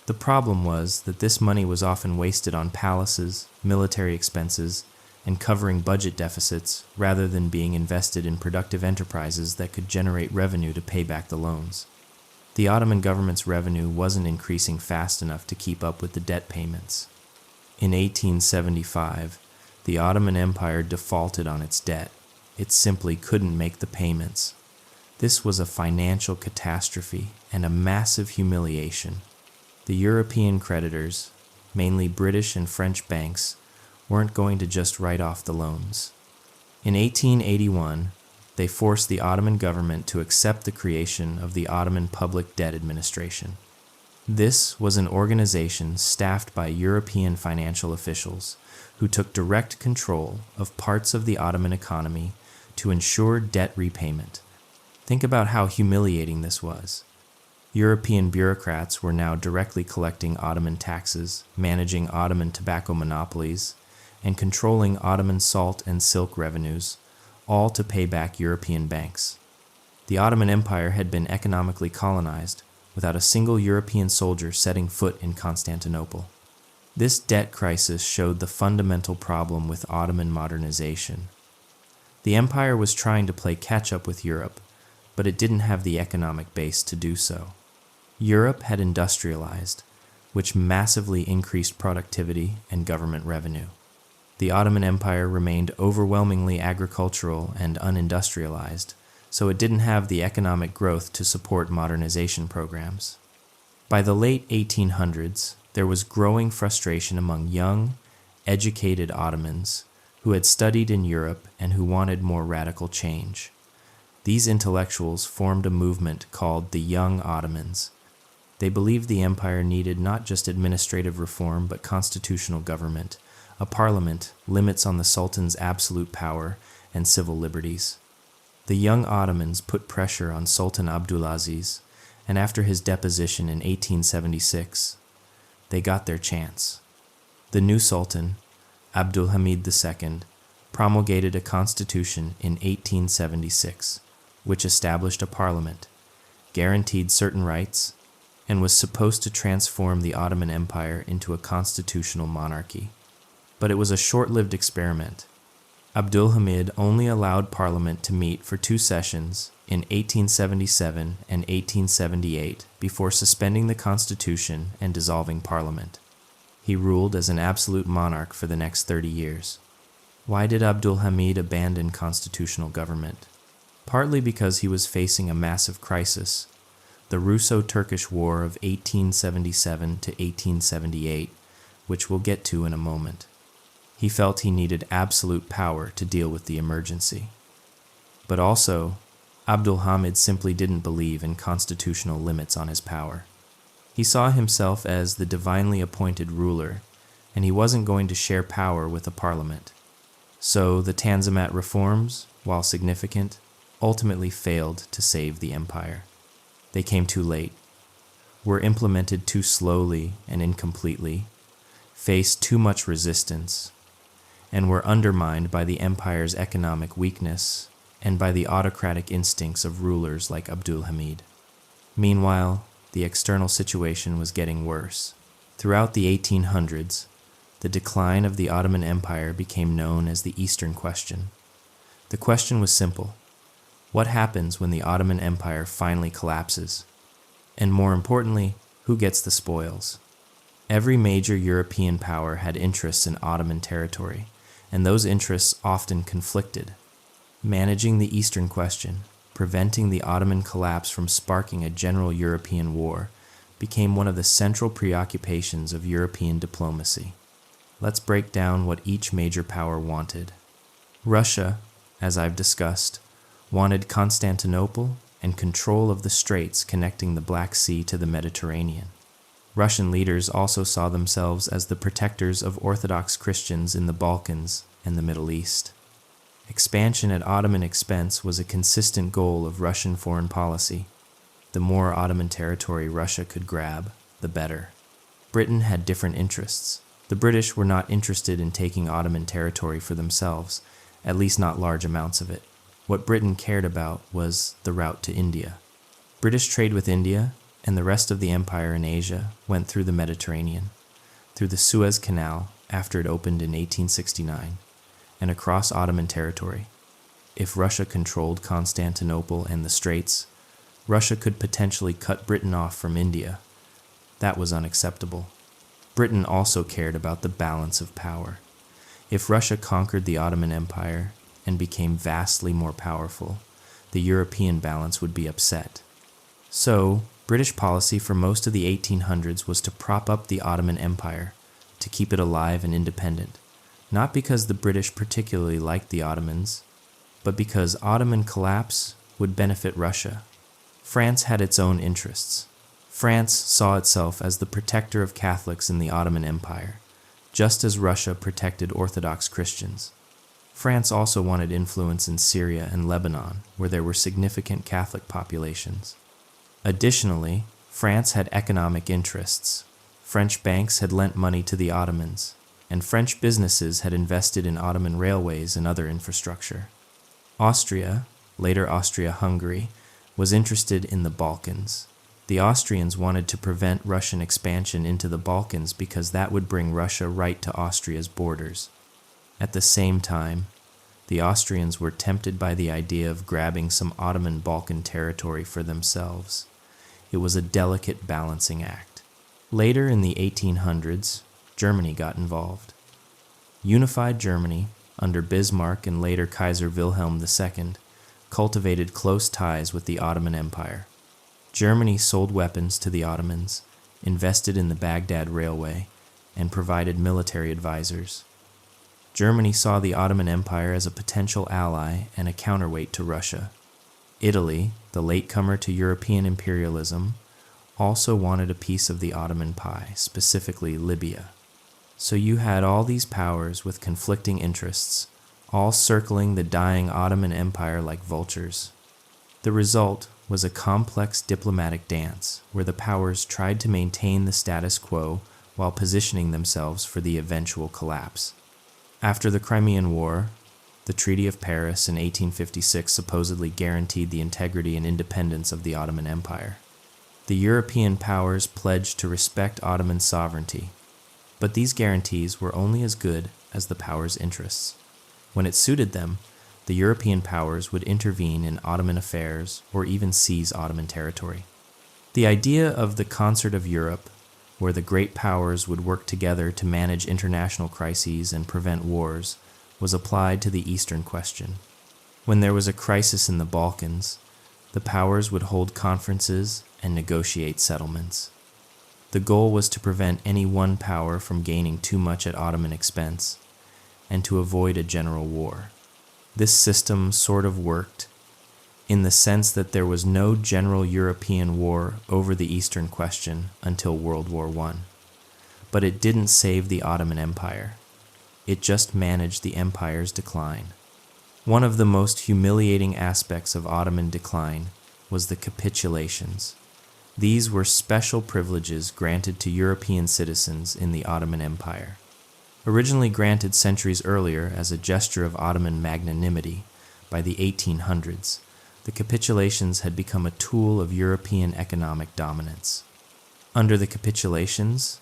The problem was that this money was often wasted on palaces, military expenses, and covering budget deficits rather than being invested in productive enterprises that could generate revenue to pay back the loans. The Ottoman government's revenue wasn't increasing fast enough to keep up with the debt payments. In 1875, the Ottoman Empire defaulted on its debt. It simply couldn't make the payments. This was a financial catastrophe and a massive humiliation. The European creditors, mainly British and French banks, weren't going to just write off the loans. In 1881, they forced the Ottoman government to accept the creation of the Ottoman Public Debt Administration. This was an organization staffed by European financial officials who took direct control of parts of the Ottoman economy to ensure debt repayment. Think about how humiliating this was. European bureaucrats were now directly collecting Ottoman taxes, managing Ottoman tobacco monopolies, and controlling Ottoman salt and silk revenues, all to pay back European banks. The Ottoman Empire had been economically colonized, without a single European soldier setting foot in Constantinople. This debt crisis showed the fundamental problem with Ottoman modernization. The empire was trying to play catch-up with Europe, but it didn't have the economic base to do so. Europe had industrialized, which massively increased productivity and government revenue. The Ottoman Empire remained overwhelmingly agricultural and unindustrialized, so it didn't have the economic growth to support modernization programs. By the late 1800s, there was growing frustration among young, educated Ottomans who had studied in Europe and who wanted more radical change. These intellectuals formed a movement called the Young Ottomans. They believed the empire needed not just administrative reform but constitutional government, a parliament, limits on the Sultan's absolute power, and civil liberties. The Young Ottomans put pressure on Sultan Abdulaziz, and after his deposition in 1876, they got their chance. The new Sultan, Abdulhamid II, promulgated a constitution in 1876, which established a parliament, guaranteed certain rights, and was supposed to transform the Ottoman Empire into a constitutional monarchy. But it was a short-lived experiment. Abdulhamid only allowed Parliament to meet for 2 sessions in 1877 and 1878 before suspending the constitution and dissolving Parliament. He ruled as an absolute monarch for the next 30 years. Why did Abdulhamid abandon constitutional government? Partly because he was facing a massive crisis, the Russo-Turkish War of 1877 to 1878, which we'll get to in a moment. He felt he needed absolute power to deal with the emergency. But also, Abdulhamid simply didn't believe in constitutional limits on his power. He saw himself as the divinely appointed ruler, and he wasn't going to share power with a parliament. So the Tanzimat reforms, while significant, ultimately failed to save the empire. They came too late, were implemented too slowly and incompletely, faced too much resistance, and were undermined by the empire's economic weakness and by the autocratic instincts of rulers like Abdulhamid. Meanwhile, the external situation was getting worse. Throughout the 1800s, the decline of the Ottoman Empire became known as the Eastern Question. The question was simple: what happens when the Ottoman Empire finally collapses? And more importantly, who gets the spoils? Every major European power had interests in Ottoman territory, and those interests often conflicted. Managing the Eastern Question, preventing the Ottoman collapse from sparking a general European war, became one of the central preoccupations of European diplomacy. Let's break down what each major power wanted. Russia, as I've discussed, wanted Constantinople and control of the straits connecting the Black Sea to the Mediterranean. Russian leaders also saw themselves as the protectors of Orthodox Christians in the Balkans and the Middle East. Expansion at Ottoman expense was a consistent goal of Russian foreign policy. The more Ottoman territory Russia could grab, the better. Britain had different interests. The British were not interested in taking Ottoman territory for themselves, at least not large amounts of it. What Britain cared about was the route to India. British trade with India and the rest of the empire in Asia went through the Mediterranean, through the Suez Canal after it opened in 1869, and across Ottoman territory. If Russia controlled Constantinople and the Straits, Russia could potentially cut Britain off from India. That was unacceptable. Britain also cared about the balance of power. If Russia conquered the Ottoman Empire and became vastly more powerful, the European balance would be upset. So, British policy for most of the 1800s was to prop up the Ottoman Empire, to keep it alive and independent, not because the British particularly liked the Ottomans, but because Ottoman collapse would benefit Russia. France had its own interests. France saw itself as the protector of Catholics in the Ottoman Empire, just as Russia protected Orthodox Christians. France also wanted influence in Syria and Lebanon, where there were significant Catholic populations. Additionally, France had economic interests. French banks had lent money to the Ottomans, and French businesses had invested in Ottoman railways and other infrastructure. Austria, later Austria-Hungary, was interested in the Balkans. The Austrians wanted to prevent Russian expansion into the Balkans because that would bring Russia right to Austria's borders. At the same time, the Austrians were tempted by the idea of grabbing some Ottoman Balkan territory for themselves. It was a delicate balancing act. Later in the 1800s, Germany got involved. Unified Germany, under Bismarck and later Kaiser Wilhelm II, cultivated close ties with the Ottoman Empire. Germany sold weapons to the Ottomans, invested in the Baghdad Railway, and provided military advisors. Germany saw the Ottoman Empire as a potential ally and a counterweight to Russia. Italy, the latecomer to European imperialism, also wanted a piece of the Ottoman pie, specifically Libya. So you had all these powers with conflicting interests, all circling the dying Ottoman Empire like vultures. The result was a complex diplomatic dance where the powers tried to maintain the status quo while positioning themselves for the eventual collapse. After the Crimean War, the Treaty of Paris in 1856 supposedly guaranteed the integrity and independence of the Ottoman Empire. The European powers pledged to respect Ottoman sovereignty, but these guarantees were only as good as the powers' interests. When it suited them, the European powers would intervene in Ottoman affairs or even seize Ottoman territory. The idea of the Concert of Europe, where the great powers would work together to manage international crises and prevent wars, was applied to the Eastern question. When there was a crisis in the Balkans, the powers would hold conferences and negotiate settlements. The goal was to prevent any one power from gaining too much at Ottoman expense and to avoid a general war. This system sort of worked in the sense that there was no general European war over the Eastern question until World War I. But it didn't save the Ottoman Empire. It just managed the empire's decline. One of the most humiliating aspects of Ottoman decline was the capitulations. These were special privileges granted to European citizens in the Ottoman Empire. Originally granted centuries earlier as a gesture of Ottoman magnanimity, by the 1800s, the capitulations had become a tool of European economic dominance. Under the capitulations,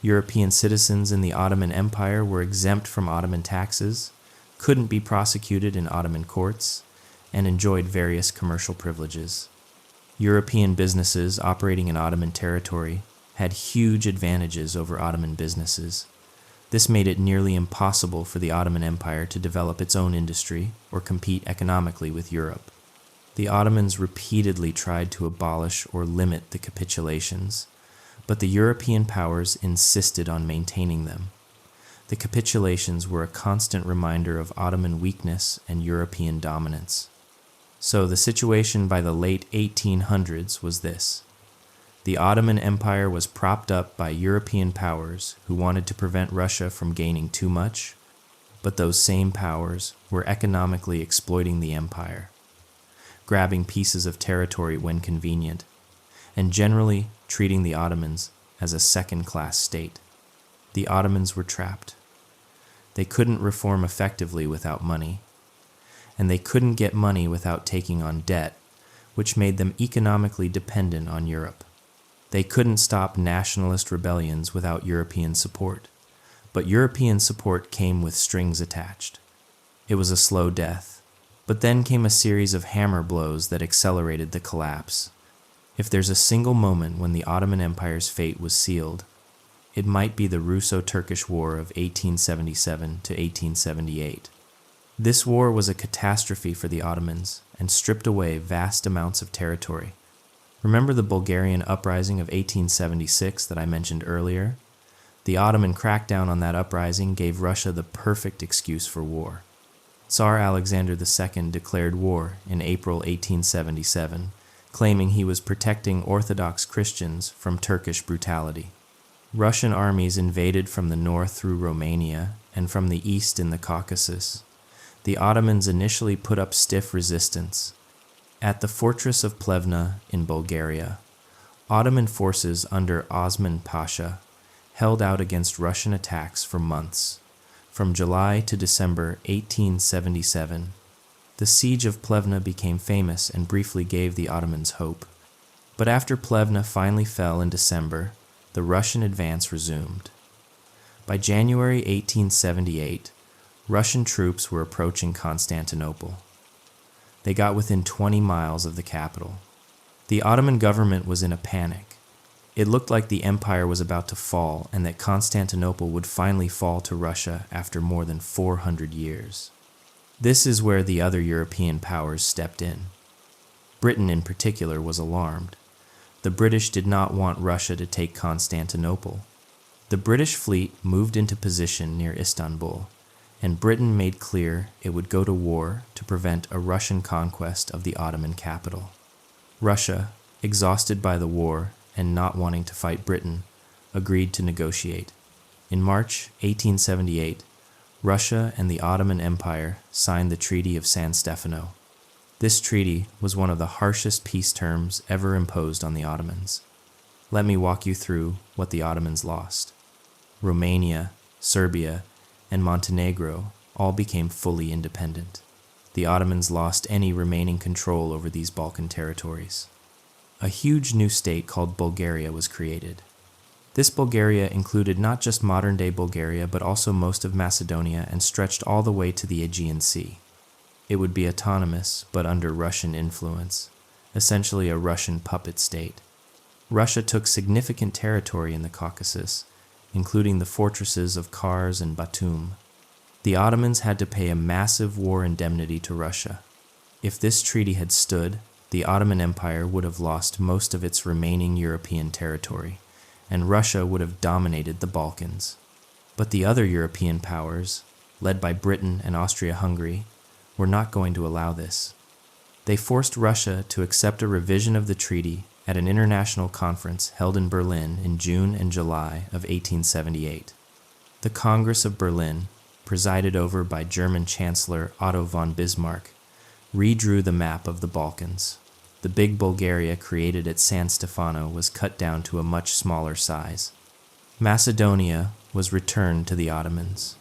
European citizens in the Ottoman Empire were exempt from Ottoman taxes, couldn't be prosecuted in Ottoman courts, and enjoyed various commercial privileges. European businesses operating in Ottoman territory had huge advantages over Ottoman businesses. This made it nearly impossible for the Ottoman Empire to develop its own industry or compete economically with Europe. The Ottomans repeatedly tried to abolish or limit the capitulations, but the European powers insisted on maintaining them. The capitulations were a constant reminder of Ottoman weakness and European dominance. So the situation by the late 1800s was this. The Ottoman Empire was propped up by European powers who wanted to prevent Russia from gaining too much, but those same powers were economically exploiting the empire, grabbing pieces of territory when convenient, and generally treating the Ottomans as a second-class state. The Ottomans were trapped. They couldn't reform effectively without money, and they couldn't get money without taking on debt, which made them economically dependent on Europe. They couldn't stop nationalist rebellions without European support, but European support came with strings attached. It was a slow death, but then came a series of hammer blows that accelerated the collapse. If there's a single moment when the Ottoman Empire's fate was sealed, it might be the Russo-Turkish War of 1877 to 1878. This war was a catastrophe for the Ottomans and stripped away vast amounts of territory. Remember the Bulgarian uprising of 1876 that I mentioned earlier? The Ottoman crackdown on that uprising gave Russia the perfect excuse for war. Tsar Alexander II declared war in April 1877, claiming he was protecting Orthodox Christians from Turkish brutality. Russian armies invaded from the north through Romania and from the east in the Caucasus. The Ottomans initially put up stiff resistance. At the fortress of Plevna in Bulgaria, Ottoman forces under Osman Pasha held out against Russian attacks for months, from July to December 1877. The siege of Plevna became famous and briefly gave the Ottomans hope. But after Plevna finally fell in December, the Russian advance resumed. By January 1878, Russian troops were approaching Constantinople. They got within 20 miles of the capital. The Ottoman government was in a panic. It looked like the empire was about to fall and that Constantinople would finally fall to Russia after more than 400 years. This is where the other European powers stepped in. Britain in particular was alarmed. The British did not want Russia to take Constantinople. The British fleet moved into position near Istanbul, and Britain made clear it would go to war to prevent a Russian conquest of the Ottoman capital. Russia, exhausted by the war and not wanting to fight Britain, agreed to negotiate. In March 1878, Russia and the Ottoman Empire signed the Treaty of San Stefano. This treaty was one of the harshest peace terms ever imposed on the Ottomans. Let me walk you through what the Ottomans lost. Romania, Serbia, and Montenegro all became fully independent. The Ottomans lost any remaining control over these Balkan territories. A huge new state called Bulgaria was created. This Bulgaria included not just modern-day Bulgaria, but also most of Macedonia and stretched all the way to the Aegean Sea. It would be autonomous, but under Russian influence, essentially a Russian puppet state. Russia took significant territory in the Caucasus, including the fortresses of Kars and Batum. The Ottomans had to pay a massive war indemnity to Russia. If this treaty had stood, the Ottoman Empire would have lost most of its remaining European territory, and Russia would have dominated the Balkans. But the other European powers, led by Britain and Austria-Hungary, were not going to allow this. They forced Russia to accept a revision of the treaty at an international conference held in Berlin in June and July of 1878. The Congress of Berlin, presided over by German Chancellor Otto von Bismarck, redrew the map of the Balkans. The big Bulgaria created at San Stefano was cut down to a much smaller size. Macedonia was returned to the Ottomans.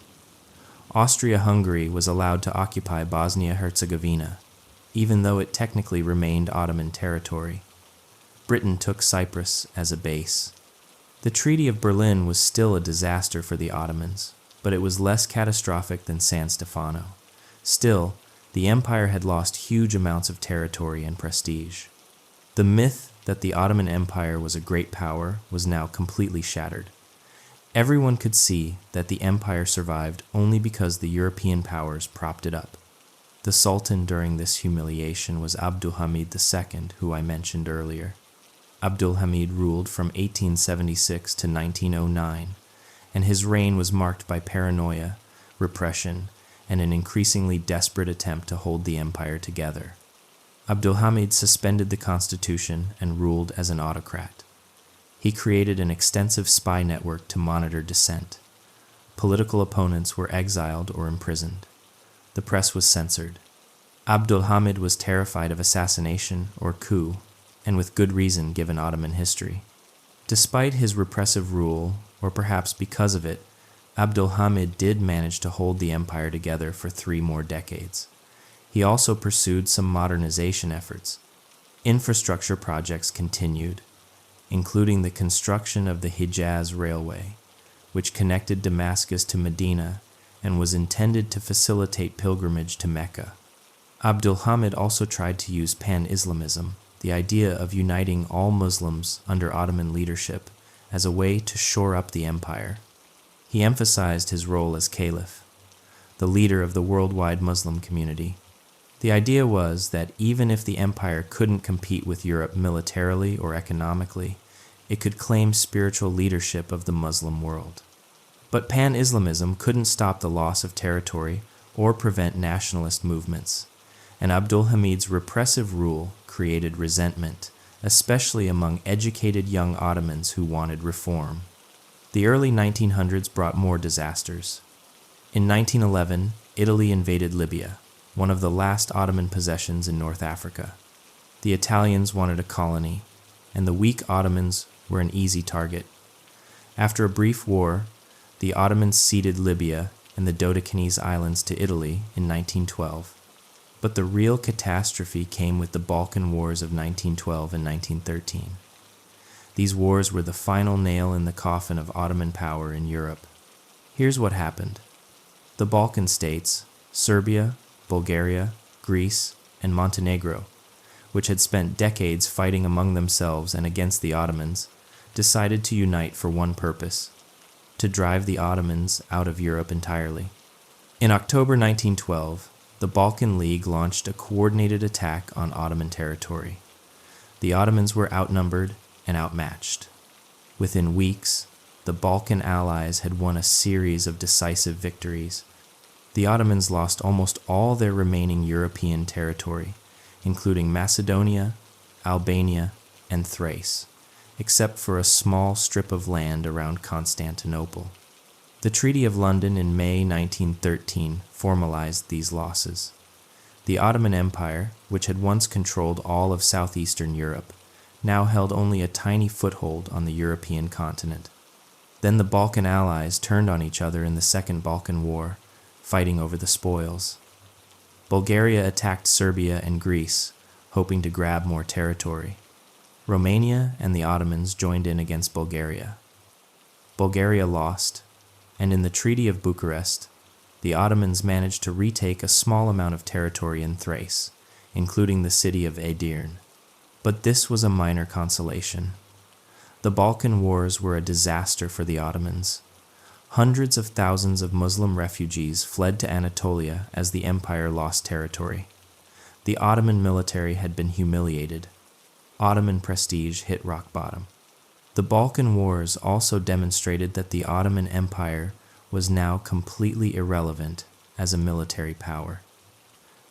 Austria-Hungary was allowed to occupy Bosnia-Herzegovina, even though it technically remained Ottoman territory. Britain took Cyprus as a base. The Treaty of Berlin was still a disaster for the Ottomans, but it was less catastrophic than San Stefano. Still, the empire had lost huge amounts of territory and prestige. The myth that the Ottoman Empire was a great power was now completely shattered. Everyone could see that the empire survived only because the European powers propped it up. The Sultan during this humiliation was Abdulhamid II, who I mentioned earlier. Abdulhamid ruled from 1876 to 1909, and his reign was marked by paranoia, repression, and an increasingly desperate attempt to hold the empire together. Abdulhamid suspended the constitution and ruled as an autocrat. He created an extensive spy network to monitor dissent. Political opponents were exiled or imprisoned. The press was censored. Abdulhamid was terrified of assassination or coup, and with good reason given Ottoman history. Despite his repressive rule, or perhaps because of it, Abdulhamid did manage to hold the empire together for 3 more decades. He also pursued some modernization efforts. Infrastructure projects continued, including the construction of the Hijaz Railway, which connected Damascus to Medina and was intended to facilitate pilgrimage to Mecca. Abdulhamid also tried to use pan-Islamism, the idea of uniting all Muslims under Ottoman leadership, as a way to shore up the empire. He emphasized his role as caliph, the leader of the worldwide Muslim community. The idea was that even if the empire couldn't compete with Europe militarily or economically, it could claim spiritual leadership of the Muslim world. But pan-Islamism couldn't stop the loss of territory or prevent nationalist movements, and Abdulhamid's repressive rule created resentment, especially among educated young Ottomans who wanted reform. The early 1900s brought more disasters. In 1911, Italy invaded Libya, one of the last Ottoman possessions in North Africa. The Italians wanted a colony, and the weak Ottomans were an easy target. After a brief war, the Ottomans ceded Libya and the Dodecanese Islands to Italy in 1912. But the real catastrophe came with the Balkan Wars of 1912 and 1913. These wars were the final nail in the coffin of Ottoman power in Europe. Here's what happened. The Balkan states, Serbia, Bulgaria, Greece, and Montenegro, which had spent decades fighting among themselves and against the Ottomans, decided to unite for one purpose: to drive the Ottomans out of Europe entirely. In October 1912, the Balkan League launched a coordinated attack on Ottoman territory. The Ottomans were outnumbered and outmatched. Within weeks, the Balkan allies had won a series of decisive victories. The Ottomans lost almost all their remaining European territory, including Macedonia, Albania, and Thrace, except for a small strip of land around Constantinople. The Treaty of London in May 1913 formalized these losses. The Ottoman Empire, which had once controlled all of southeastern Europe, now held only a tiny foothold on the European continent. Then the Balkan allies turned on each other in the Second Balkan War, fighting over the spoils. Bulgaria attacked Serbia and Greece, hoping to grab more territory. Romania and the Ottomans joined in against Bulgaria. Bulgaria lost, and in the Treaty of Bucharest, the Ottomans managed to retake a small amount of territory in Thrace, including the city of Edirne. But this was a minor consolation. The Balkan Wars were a disaster for the Ottomans. Hundreds of thousands of Muslim refugees fled to Anatolia as the empire lost territory. The Ottoman military had been humiliated. Ottoman prestige hit rock bottom. The Balkan Wars also demonstrated that the Ottoman Empire was now completely irrelevant as a military power.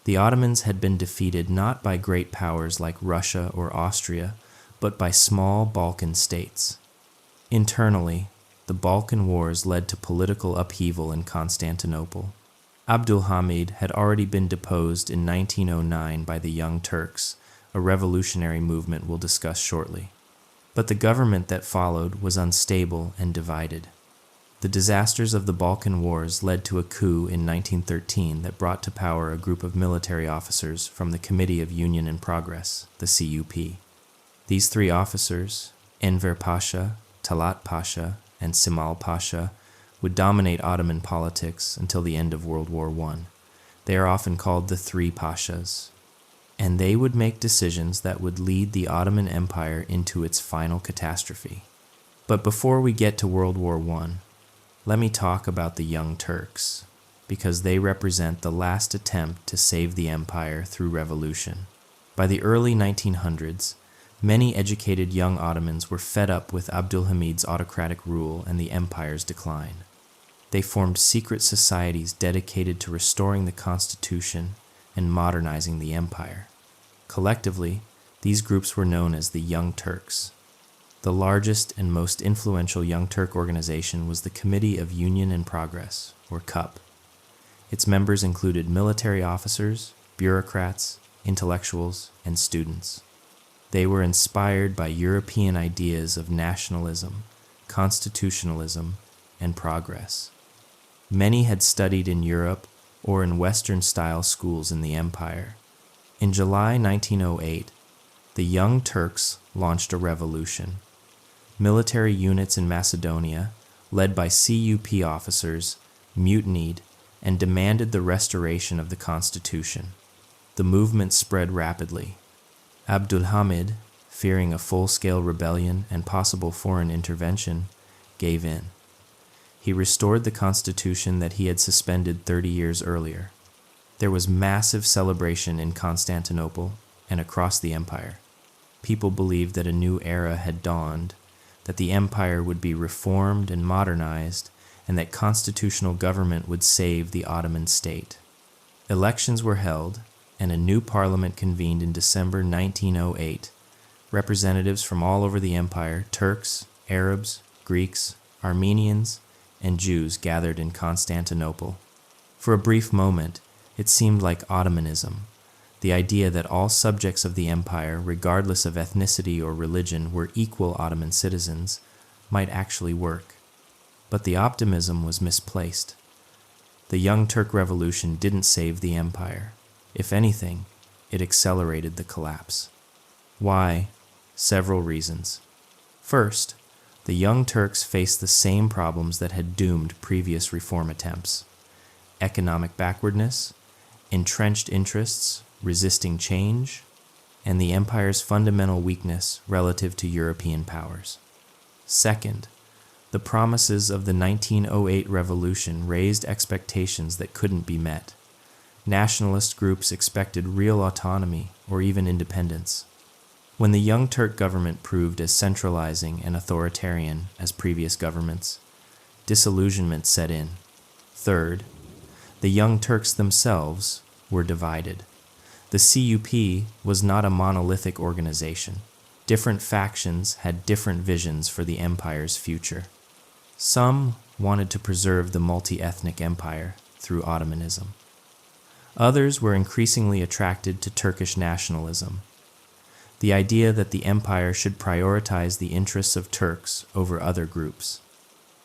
The Ottomans had been defeated not by great powers like Russia or Austria, but by small Balkan states. Internally, the Balkan Wars led to political upheaval in Constantinople. Abdülhamid had already been deposed in 1909 by the Young Turks, a revolutionary movement we'll discuss shortly. But the government that followed was unstable and divided. The disasters of the Balkan Wars led to a coup in 1913 that brought to power a group of military officers from the Committee of Union and Progress, the CUP. These three officers, Enver Pasha, Talat Pasha, and Cemal Pasha, would dominate Ottoman politics until the end of World War I. They are often called the Three Pashas. And they would make decisions that would lead the Ottoman Empire into its final catastrophe. But before we get to World War I, let me talk about the Young Turks, because they represent the last attempt to save the empire through revolution. By the early 1900s, many educated young Ottomans were fed up with Abdülhamid's autocratic rule and the empire's decline. They formed secret societies dedicated to restoring the constitution and modernizing the empire. Collectively, these groups were known as the Young Turks. The largest and most influential Young Turk organization was the Committee of Union and Progress, or CUP. Its members included military officers, bureaucrats, intellectuals, and students. They were inspired by European ideas of nationalism, constitutionalism, and progress. Many had studied in Europe or in Western-style schools in the empire. In July 1908, the Young Turks launched a revolution. Military units in Macedonia, led by CUP officers, mutinied and demanded the restoration of the constitution. The movement spread rapidly. Abdülhamid, fearing a full-scale rebellion and possible foreign intervention, gave in. He restored the constitution that he had suspended 30 years earlier. There was massive celebration in Constantinople and across the empire. People believed that a new era had dawned, that the empire would be reformed and modernized, and that constitutional government would save the Ottoman state. Elections were held, and a new parliament convened in December 1908. Representatives from all over the empire, Turks, Arabs, Greeks, Armenians, and Jews gathered in Constantinople. For a brief moment, it seemed like Ottomanism, the idea that all subjects of the empire, regardless of ethnicity or religion, were equal Ottoman citizens, might actually work. But the optimism was misplaced. The Young Turk Revolution didn't save the empire. If anything, it accelerated the collapse. Why? Several reasons. First, the Young Turks faced the same problems that had doomed previous reform attempts: economic backwardness, entrenched interests resisting change, and the empire's fundamental weakness relative to European powers. Second, the promises of the 1908 revolution raised expectations that couldn't be met. Nationalist groups expected real autonomy or even independence. When the Young Turk government proved as centralizing and authoritarian as previous governments, disillusionment set in. Third, The Young Turks themselves were divided. The CUP was not a monolithic organization. Different factions had different visions for the empire's future. Some wanted to preserve the multi-ethnic empire through Ottomanism. Others were increasingly attracted to Turkish nationalism, the idea that the empire should prioritize the interests of Turks over other groups.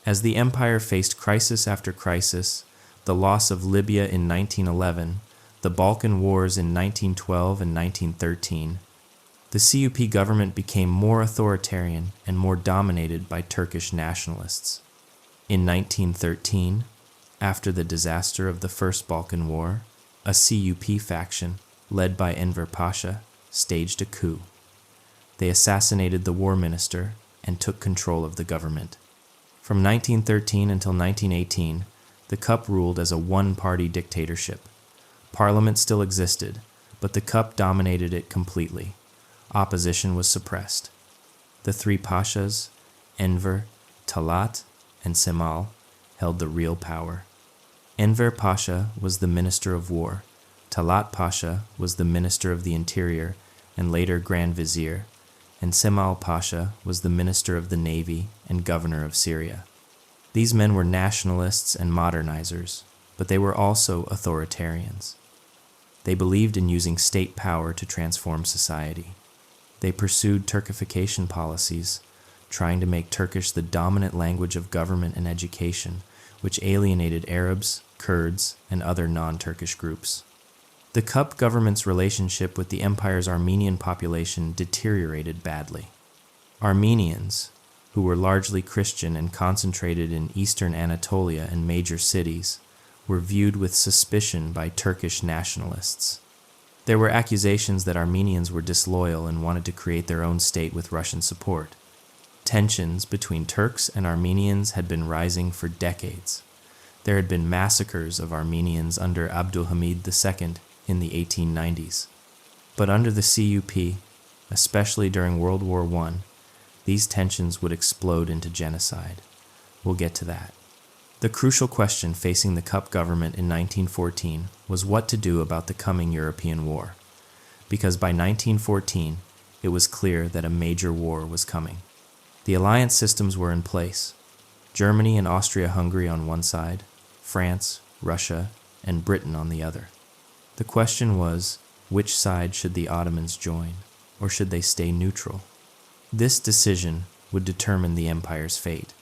As the empire faced crisis after crisis, the loss of Libya in 1911, the Balkan Wars in 1912 and 1913, the CUP government became more authoritarian and more dominated by Turkish nationalists. In 1913, after the disaster of the First Balkan War, a CUP faction, led by Enver Pasha, staged a coup. They assassinated the war minister and took control of the government. From 1913 until 1918, the CUP ruled as a one-party dictatorship. Parliament still existed, but the CUP dominated it completely. Opposition was suppressed. The three pashas, Enver, Talat, and Kemal, held the real power. Enver Pasha was the Minister of War, Talat Pasha was the Minister of the Interior and later Grand Vizier, and Kemal Pasha was the Minister of the Navy and Governor of Syria. These men were nationalists and modernizers, but they were also authoritarians. They believed in using state power to transform society. They pursued Turkification policies, trying to make Turkish the dominant language of government and education, which alienated Arabs, Kurds, and other non-Turkish groups. The CUP government's relationship with the empire's Armenian population deteriorated badly. Armenians, who were largely Christian and concentrated in eastern Anatolia and major cities, were viewed with suspicion by Turkish nationalists. There were accusations that Armenians were disloyal and wanted to create their own state with Russian support. Tensions between Turks and Armenians had been rising for decades. There had been massacres of Armenians under Abdulhamid II in the 1890s. But under the CUP, especially during World War I, these tensions would explode into genocide. We'll get to that. The crucial question facing the CUP government in 1914 was what to do about the coming European war, because by 1914, it was clear that a major war was coming. The alliance systems were in place. Germany and Austria-Hungary on one side, France, Russia, and Britain on the other. The question was, which side should the Ottomans join, or should they stay neutral? This decision would determine the empire's fate.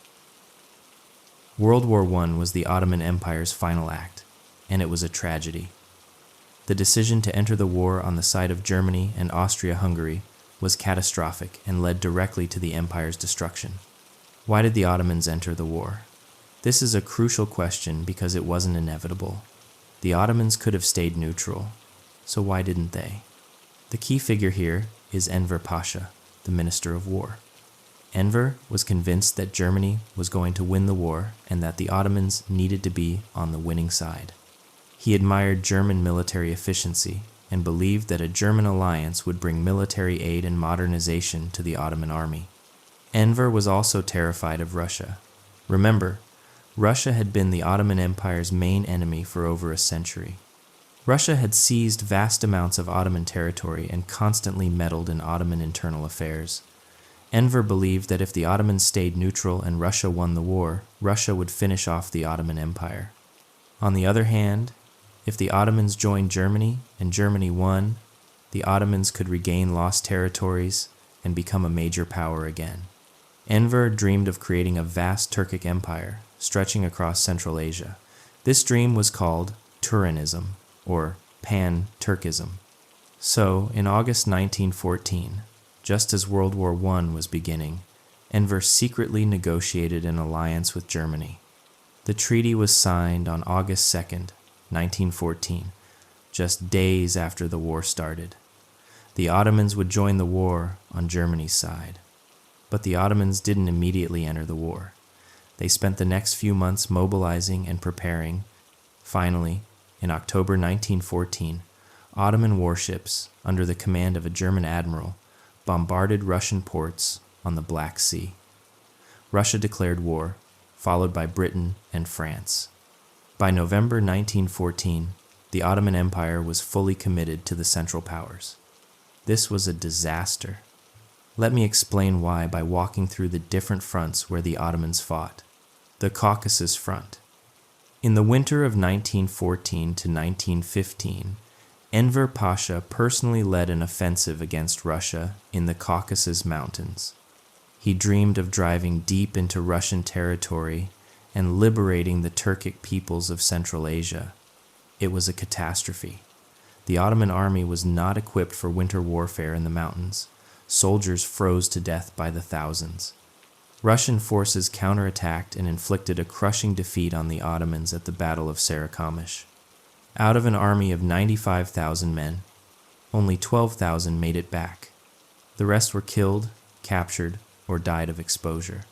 World War I was the Ottoman Empire's final act, and it was a tragedy. The decision to enter the war on the side of Germany and Austria-Hungary was catastrophic and led directly to the empire's destruction. Why did the Ottomans enter the war? This is a crucial question because it wasn't inevitable. The Ottomans could have stayed neutral, so why didn't they? The key figure here is Enver Pasha, the Minister of War. Enver was convinced that Germany was going to win the war and that the Ottomans needed to be on the winning side. He admired German military efficiency and believed that a German alliance would bring military aid and modernization to the Ottoman army. Enver was also terrified of Russia. Remember, Russia had been the Ottoman Empire's main enemy for over a century. Russia had seized vast amounts of Ottoman territory and constantly meddled in Ottoman internal affairs. Enver believed that if the Ottomans stayed neutral and Russia won the war, Russia would finish off the Ottoman Empire. On the other hand, if the Ottomans joined Germany and Germany won, the Ottomans could regain lost territories and become a major power again. Enver dreamed of creating a vast Turkic empire stretching across Central Asia. This dream was called Turanism, or Pan-Turkism. So, in August 1914, just as World War I was beginning, Enver secretly negotiated an alliance with Germany. The treaty was signed on August 2nd, 1914, just days after the war started. The Ottomans would join the war on Germany's side. But the Ottomans didn't immediately enter the war. They spent the next few months mobilizing and preparing. Finally, in October 1914, Ottoman warships, under the command of a German admiral, bombarded Russian ports on the Black Sea. Russia declared war, followed by Britain and France. By November 1914, the Ottoman Empire was fully committed to the Central Powers. This was a disaster. Let me explain why by walking through the different fronts where the Ottomans fought. The Caucasus Front. In the winter of 1914 to 1915, Enver Pasha personally led an offensive against Russia in the Caucasus Mountains. He dreamed of driving deep into Russian territory and liberating the Turkic peoples of Central Asia. It was a catastrophe. The Ottoman army was not equipped for winter warfare in the mountains. Soldiers froze to death by the thousands. Russian forces counterattacked and inflicted a crushing defeat on the Ottomans at the Battle of Sarıkamış. Out of an army of 95,000 men, only 12,000 made it back. The rest were killed, captured, or died of exposure.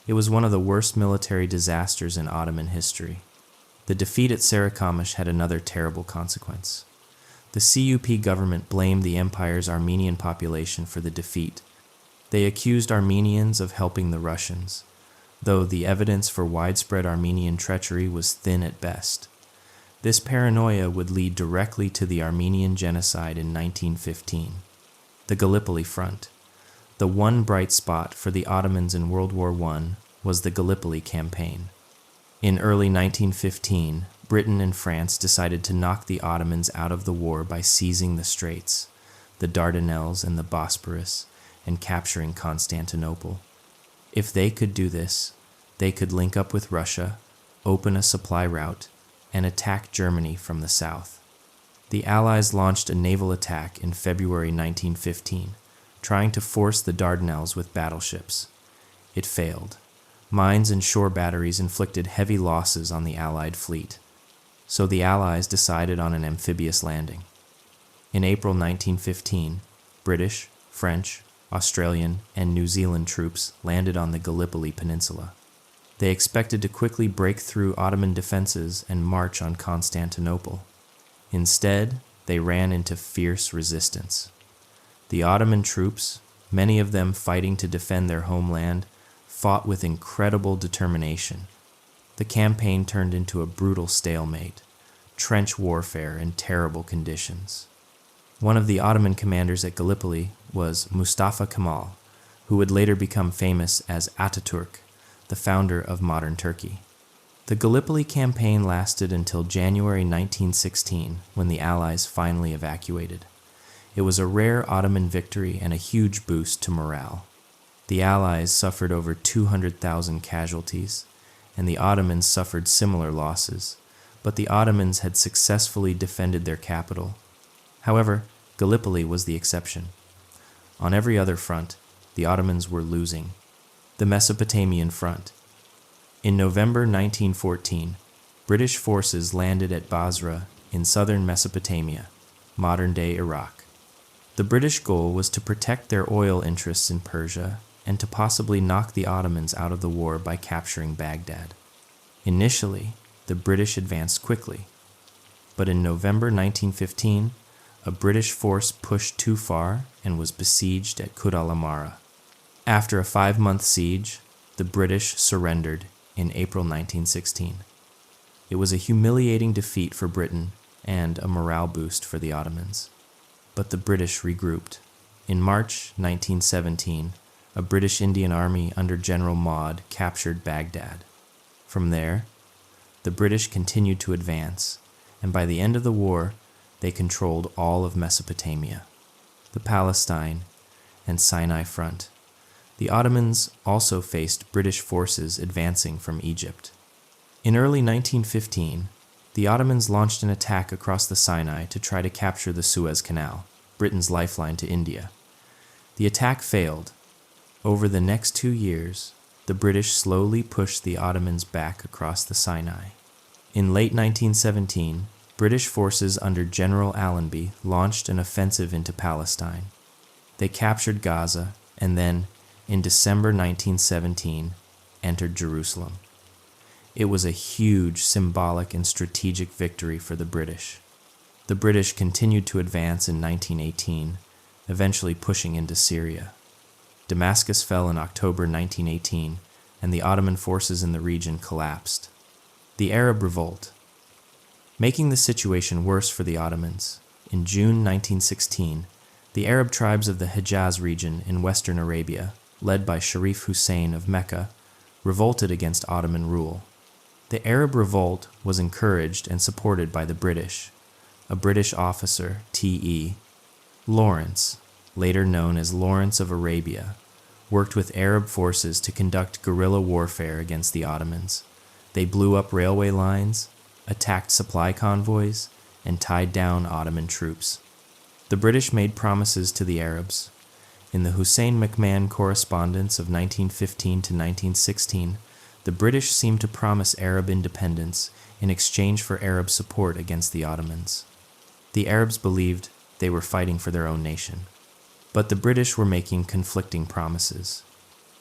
It was one of the worst military disasters in Ottoman history. The defeat at Sarıkamış had another terrible consequence. The CUP government blamed the empire's Armenian population for the defeat. They accused Armenians of helping the Russians, though the evidence for widespread Armenian treachery was thin at best. This paranoia would lead directly to the Armenian genocide in 1915. The Gallipoli Front. The one bright spot for the Ottomans in World War I was the Gallipoli campaign. In early 1915, Britain and France decided to knock the Ottomans out of the war by seizing the Straits, the Dardanelles and the Bosporus, and capturing Constantinople. If they could do this, they could link up with Russia, open a supply route, and attack Germany from the south. The Allies launched a naval attack in February 1915, trying to force the Dardanelles with battleships. It failed. Mines and shore batteries inflicted heavy losses on the Allied fleet, so the Allies decided on an amphibious landing. In April 1915, British, French, Australian, and New Zealand troops landed on the Gallipoli Peninsula. They expected to quickly break through Ottoman defenses and march on Constantinople. Instead, they ran into fierce resistance. The Ottoman troops, many of them fighting to defend their homeland, fought with incredible determination. The campaign turned into a brutal stalemate, trench warfare in terrible conditions. One of the Ottoman commanders at Gallipoli was Mustafa Kemal, who would later become famous as Ataturk, the founder of modern Turkey. The Gallipoli campaign lasted until January 1916, when the Allies finally evacuated. It was a rare Ottoman victory and a huge boost to morale. The Allies suffered over 200,000 casualties, and the Ottomans suffered similar losses, but the Ottomans had successfully defended their capital. However, Gallipoli was the exception. On every other front, the Ottomans were losing. The Mesopotamian Front. In November 1914, British forces landed at Basra in southern Mesopotamia, modern-day Iraq. The British goal was to protect their oil interests in Persia and to possibly knock the Ottomans out of the war by capturing Baghdad. Initially, the British advanced quickly, but in November 1915, a British force pushed too far and was besieged at Kut al-Amara. After a 5-month siege, the British surrendered in April 1916. It was a humiliating defeat for Britain and a morale boost for the Ottomans. But the British regrouped. In March 1917, a British Indian army under General Maude captured Baghdad. From there, the British continued to advance, and by the end of the war, they controlled all of Mesopotamia, the Palestine, and Sinai Front. The Ottomans also faced British forces advancing from Egypt. In early 1915, the Ottomans launched an attack across the Sinai to try to capture the Suez Canal, Britain's lifeline to India. The attack failed. Over the next 2 years, the British slowly pushed the Ottomans back across the Sinai. In late 1917, British forces under General Allenby launched an offensive into Palestine. They captured Gaza and then, in December 1917, entered Jerusalem. It was a huge symbolic and strategic victory for the British. The British continued to advance in 1918, eventually pushing into Syria. Damascus fell in October 1918, and the Ottoman forces in the region collapsed. The Arab Revolt. Making the situation worse for the Ottomans, in June 1916, the Arab tribes of the Hejaz region in western Arabia, led by Sharif Hussein of Mecca, revolted against Ottoman rule. The Arab Revolt was encouraged and supported by the British. A British officer, T.E. Lawrence, later known as Lawrence of Arabia, worked with Arab forces to conduct guerrilla warfare against the Ottomans. They blew up railway lines, attacked supply convoys, and tied down Ottoman troops. The British made promises to the Arabs. In the Hussein McMahon correspondence of 1915 to 1916, the British seemed to promise Arab independence in exchange for Arab support against the Ottomans. The Arabs believed they were fighting for their own nation, but the British were making conflicting promises.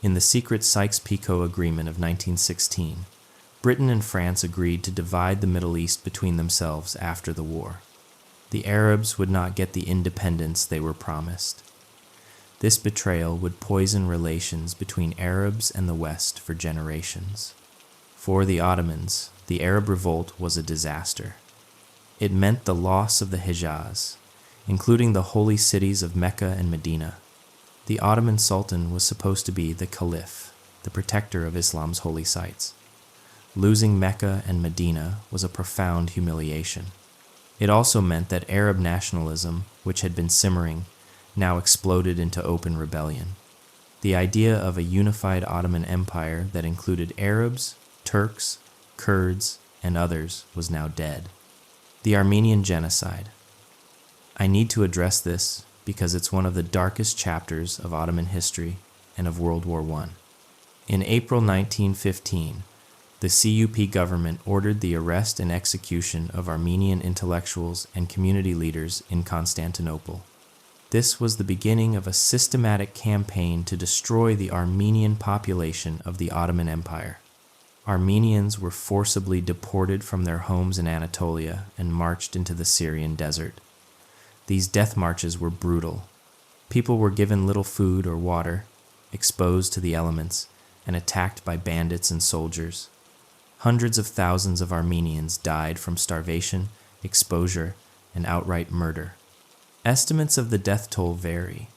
In the secret Sykes-Picot Agreement of 1916, Britain and France agreed to divide the Middle East between themselves after the war. The Arabs would not get the independence they were promised. This betrayal would poison relations between Arabs and the West for generations. For the Ottomans, the Arab Revolt was a disaster. It meant the loss of the Hejaz, including the holy cities of Mecca and Medina. The Ottoman Sultan was supposed to be the Caliph, the protector of Islam's holy sites. Losing Mecca and Medina was a profound humiliation. It also meant that Arab nationalism, which had been simmering, now exploded into open rebellion. The idea of a unified Ottoman Empire that included Arabs, Turks, Kurds, and others was now dead. The Armenian Genocide. I need to address this because it's one of the darkest chapters of Ottoman history and of World War I. In April 1915, the CUP government ordered the arrest and execution of Armenian intellectuals and community leaders in Constantinople. This was the beginning of a systematic campaign to destroy the Armenian population of the Ottoman Empire. Armenians were forcibly deported from their homes in Anatolia and marched into the Syrian desert. These death marches were brutal. People were given little food or water, exposed to the elements, and attacked by bandits and soldiers. Hundreds of thousands of Armenians died from starvation, exposure, and outright murder. Estimates of the death toll vary,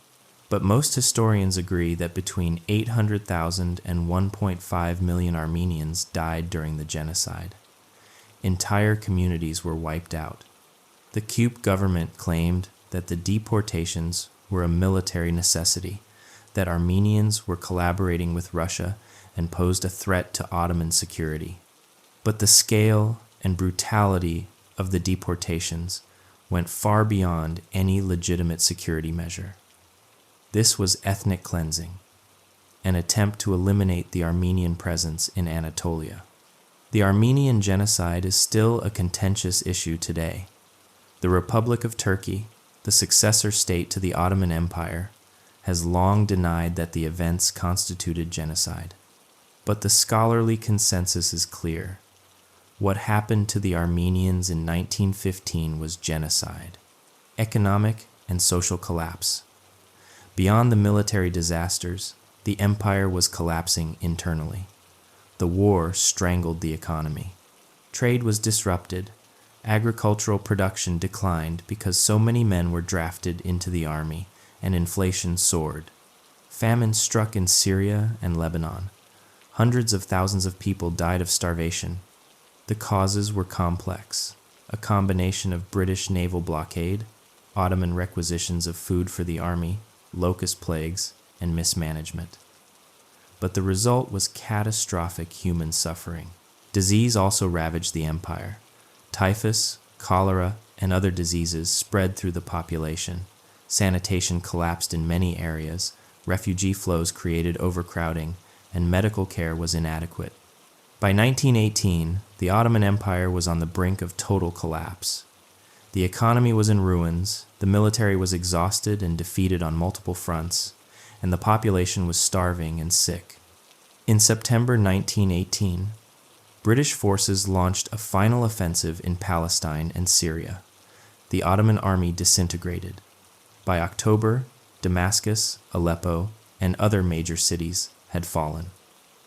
but most historians agree that between 800,000 and 1.5 million Armenians died during the genocide. Entire communities were wiped out. The CUP government claimed that the deportations were a military necessity, that Armenians were collaborating with Russia and posed a threat to Ottoman security. But the scale and brutality of the deportations went far beyond any legitimate security measure. This was ethnic cleansing, an attempt to eliminate the Armenian presence in Anatolia. The Armenian genocide is still a contentious issue today. The Republic of Turkey, the successor state to the Ottoman Empire, has long denied that the events constituted genocide. But the scholarly consensus is clear. What happened to the Armenians in 1915 was genocide, economic and social collapse. Beyond the military disasters, the empire was collapsing internally. The war strangled the economy. Trade was disrupted. Agricultural production declined because so many men were drafted into the army, and inflation soared. Famine struck in Syria and Lebanon. Hundreds of thousands of people died of starvation. The causes were complex, a combination of British naval blockade, Ottoman requisitions of food for the army, locust plagues, and mismanagement. But the result was catastrophic human suffering. Disease also ravaged the empire. Typhus, cholera, and other diseases spread through the population. Sanitation collapsed in many areas, refugee flows created overcrowding, and medical care was inadequate. By 1918, the Ottoman Empire was on the brink of total collapse. The economy was in ruins, the military was exhausted and defeated on multiple fronts, and the population was starving and sick. In September 1918, British forces launched a final offensive in Palestine and Syria. The Ottoman army disintegrated. By October, Damascus, Aleppo, and other major cities had fallen.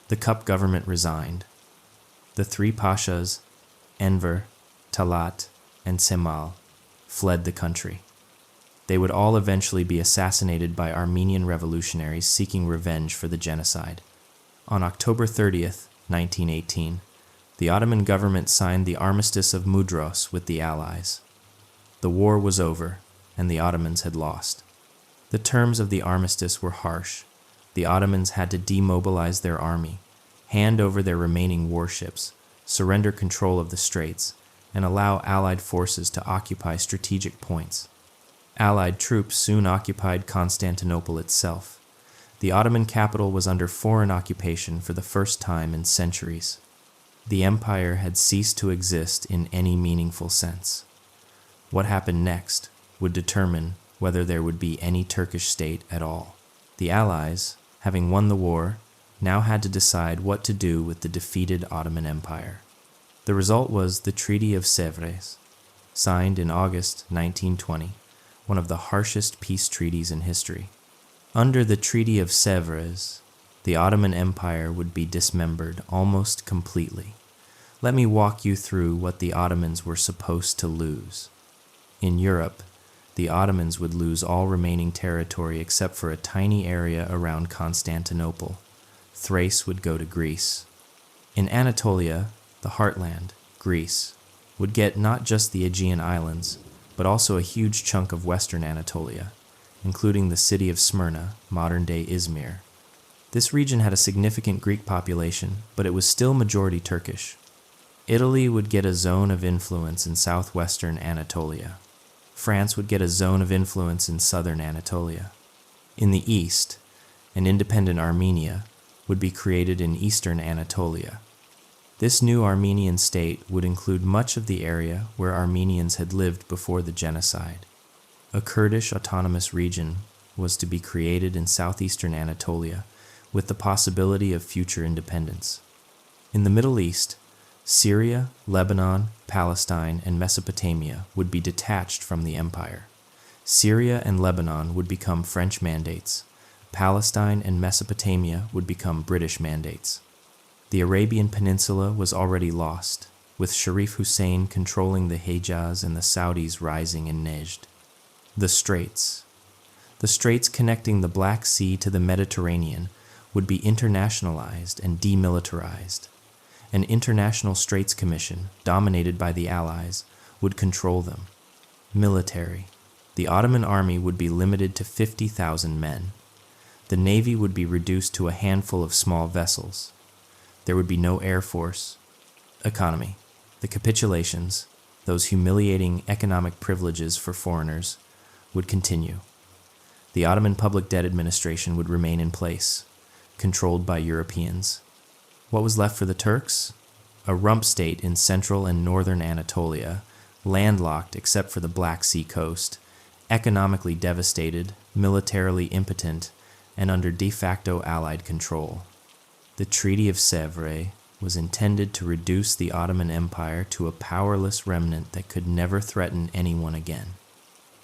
The CUP government resigned. the three pashas, Enver, Talat, and Kemal, fled the country. They would all eventually be assassinated by Armenian revolutionaries seeking revenge for the genocide. On October 30th, 1918, the Ottoman government signed the Armistice of Mudros with the Allies. The war was over, and the Ottomans had lost. The terms of the armistice were harsh. The Ottomans had to demobilize their army, hand over their remaining warships, surrender control of the straits, and allow Allied forces to occupy strategic points. Allied troops soon occupied Constantinople itself. The Ottoman capital was under foreign occupation for the first time in centuries. The empire had ceased to exist in any meaningful sense. What happened next would determine whether there would be any Turkish state at all. The Allies, having won the war, now had to decide what to do with the defeated Ottoman Empire. The result was the Treaty of Sèvres, signed in August 1920, one of the harshest peace treaties in history. Under the Treaty of Sèvres, the Ottoman Empire would be dismembered almost completely. Let me walk you through what the Ottomans were supposed to lose. In Europe, the Ottomans would lose all remaining territory except for a tiny area around Constantinople. Thrace would go to Greece. In Anatolia, the heartland, Greece, would get not just the Aegean Islands, but also a huge chunk of western Anatolia, including the city of Smyrna, modern-day Izmir. This region had a significant Greek population, but it was still majority Turkish. Italy would get a zone of influence in southwestern Anatolia. France would get a zone of influence in southern Anatolia. In the east, an independent Armenia would be created in eastern Anatolia. This new Armenian state would include much of the area where Armenians had lived before the genocide. A Kurdish autonomous region was to be created in southeastern Anatolia, with the possibility of future independence. In the Middle East, Syria, Lebanon, Palestine, and Mesopotamia would be detached from the empire. Syria and Lebanon would become French mandates. Palestine and Mesopotamia would become British mandates. The Arabian Peninsula was already lost, with Sharif Hussein controlling the Hejaz and the Saudis rising in Nejd. The Straits. The straits connecting the Black Sea to the Mediterranean would be internationalized and demilitarized. An international straits commission, dominated by the Allies, would control them. Military. The Ottoman army would be limited to 50,000 men. The navy would be reduced to a handful of small vessels. There would be no air force. Economy. The capitulations, those humiliating economic privileges for foreigners, would continue. The Ottoman Public Debt Administration would remain in place, controlled by Europeans. What was left for the Turks? A rump state in central and northern Anatolia, landlocked except for the Black Sea coast, economically devastated, militarily impotent, and under de facto Allied control. The Treaty of Sèvres was intended to reduce the Ottoman Empire to a powerless remnant that could never threaten anyone again.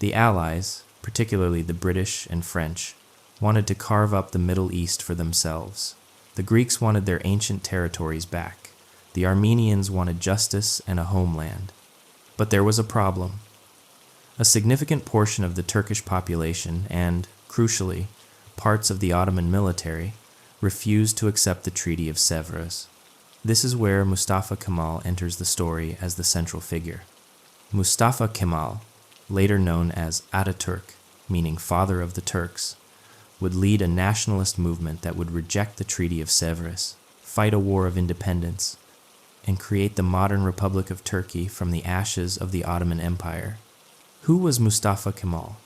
The Allies, particularly the British and French, wanted to carve up the Middle East for themselves. The Greeks wanted their ancient territories back. The Armenians wanted justice and a homeland. But there was a problem. A significant portion of the Turkish population and, crucially, parts of the Ottoman military refused to accept the Treaty of Sèvres. This is where Mustafa Kemal enters the story as the central figure. Mustafa Kemal, later known as Ataturk, meaning father of the Turks, would lead a nationalist movement that would reject the Treaty of Sèvres, fight a war of independence, and create the modern Republic of Turkey from the ashes of the Ottoman Empire. Who was Mustafa Kemal?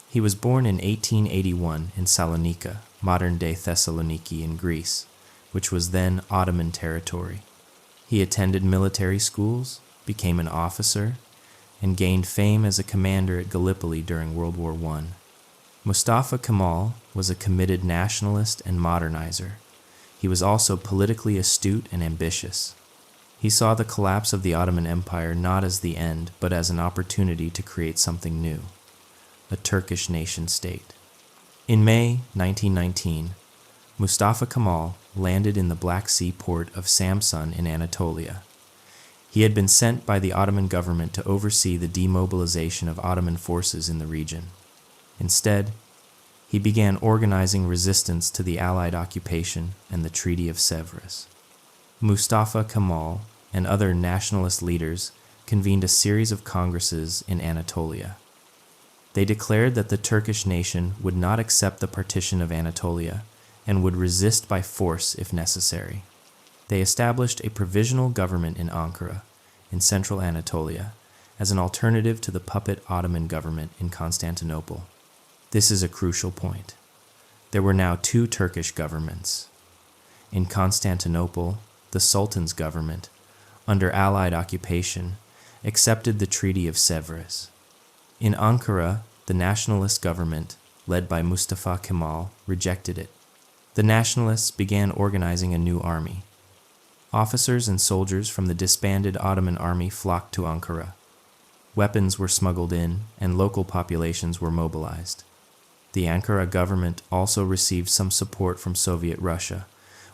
He was born in 1881 in Salonika, modern-day Thessaloniki in Greece, which was then Ottoman territory. He attended military schools, became an officer, and gained fame as a commander at Gallipoli during World War I. Mustafa Kemal was a committed nationalist and modernizer. He was also politically astute and ambitious. He saw the collapse of the Ottoman Empire not as the end, but as an opportunity to create something new, a Turkish nation-state. In May 1919, Mustafa Kemal landed in the Black Sea port of Samsun in Anatolia. He had been sent by the Ottoman government to oversee the demobilization of Ottoman forces in the region. Instead, he began organizing resistance to the Allied occupation and the Treaty of Sèvres. Mustafa Kemal and other nationalist leaders convened a series of congresses in Anatolia. They declared that the Turkish nation would not accept the partition of Anatolia and would resist by force if necessary. They established a provisional government in Ankara, in central Anatolia, as an alternative to the puppet Ottoman government in Constantinople. This is a crucial point. There were now two Turkish governments. In Constantinople, the Sultan's government, under Allied occupation, accepted the Treaty of Sèvres. In Ankara, the Nationalist government, led by Mustafa Kemal, rejected it. The Nationalists began organizing a new army. Officers and soldiers from the disbanded Ottoman army flocked to Ankara. Weapons were smuggled in, and local populations were mobilized. The Ankara government also received some support from Soviet Russia,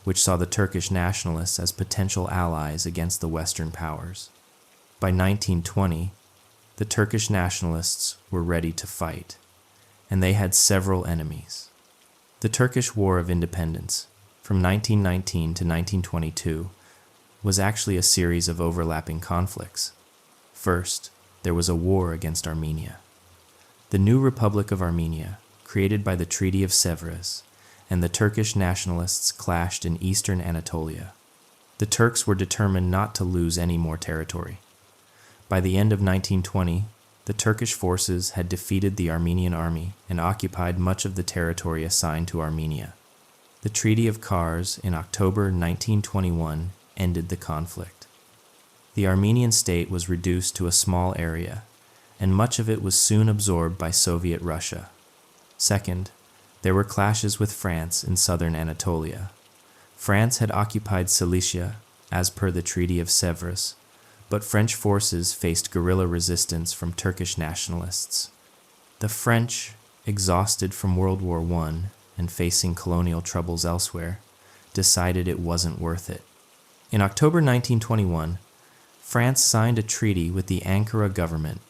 which saw the Turkish nationalists as potential allies against the Western powers. By 1920, the Turkish nationalists were ready to fight, and they had several enemies. The Turkish War of Independence, from 1919 to 1922, was actually a series of overlapping conflicts. First, there was a war against Armenia. The new Republic of Armenia, created by the Treaty of Sèvres, and the Turkish nationalists clashed in eastern Anatolia. The Turks were determined not to lose any more territory. By the end of 1920, the Turkish forces had defeated the Armenian army and occupied much of the territory assigned to Armenia. The Treaty of Kars in October 1921 ended the conflict. The Armenian state was reduced to a small area, and much of it was soon absorbed by Soviet Russia. Second, there were clashes with France in southern Anatolia. France had occupied Cilicia, as per the Treaty of Sèvres, but French forces faced guerrilla resistance from Turkish nationalists. The French, exhausted from World War I and facing colonial troubles elsewhere, decided it wasn't worth it. In October 1921, France signed a treaty with the Ankara government,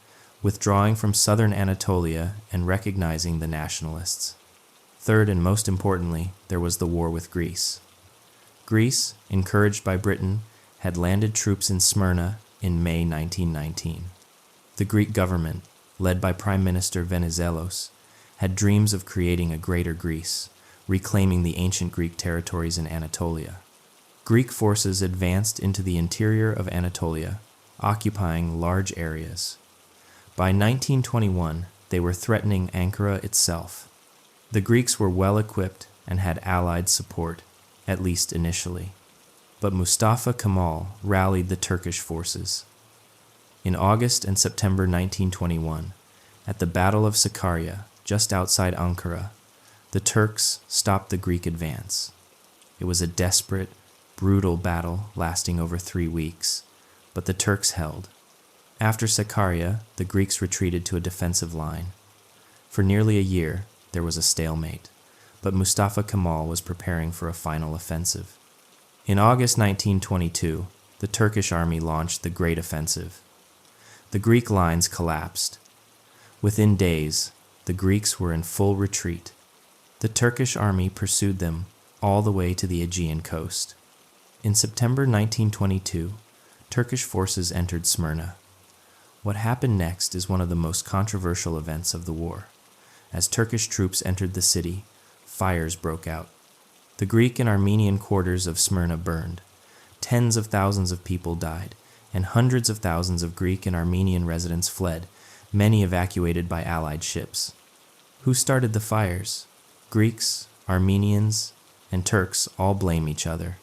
withdrawing from southern Anatolia and recognizing the nationalists. Third, and most importantly, there was the war with Greece. Greece, encouraged by Britain, had landed troops in Smyrna in May 1919. The Greek government, led by Prime Minister Venizelos, had dreams of creating a greater Greece, reclaiming the ancient Greek territories in Anatolia. Greek forces advanced into the interior of Anatolia, occupying large areas. By 1921, they were threatening Ankara itself. The Greeks were well equipped and had Allied support, at least initially. But Mustafa Kemal rallied the Turkish forces. In August and September 1921, at the Battle of Sakarya, just outside Ankara, the Turks stopped the Greek advance. It was a desperate, brutal battle lasting over 3 weeks, but the Turks held. After Sakarya, the Greeks retreated to a defensive line. For nearly a year, there was a stalemate, but Mustafa Kemal was preparing for a final offensive. In August 1922, the Turkish army launched the Great Offensive. The Greek lines collapsed. Within days, the Greeks were in full retreat. The Turkish army pursued them all the way to the Aegean coast. In September 1922, Turkish forces entered Smyrna. What happened next is one of the most controversial events of the war. As Turkish troops entered the city, fires broke out. The Greek and Armenian quarters of Smyrna burned. Tens of thousands of people died, and hundreds of thousands of Greek and Armenian residents fled, many evacuated by Allied ships. Who started the fires? Greeks, Armenians, and Turks all blame each other.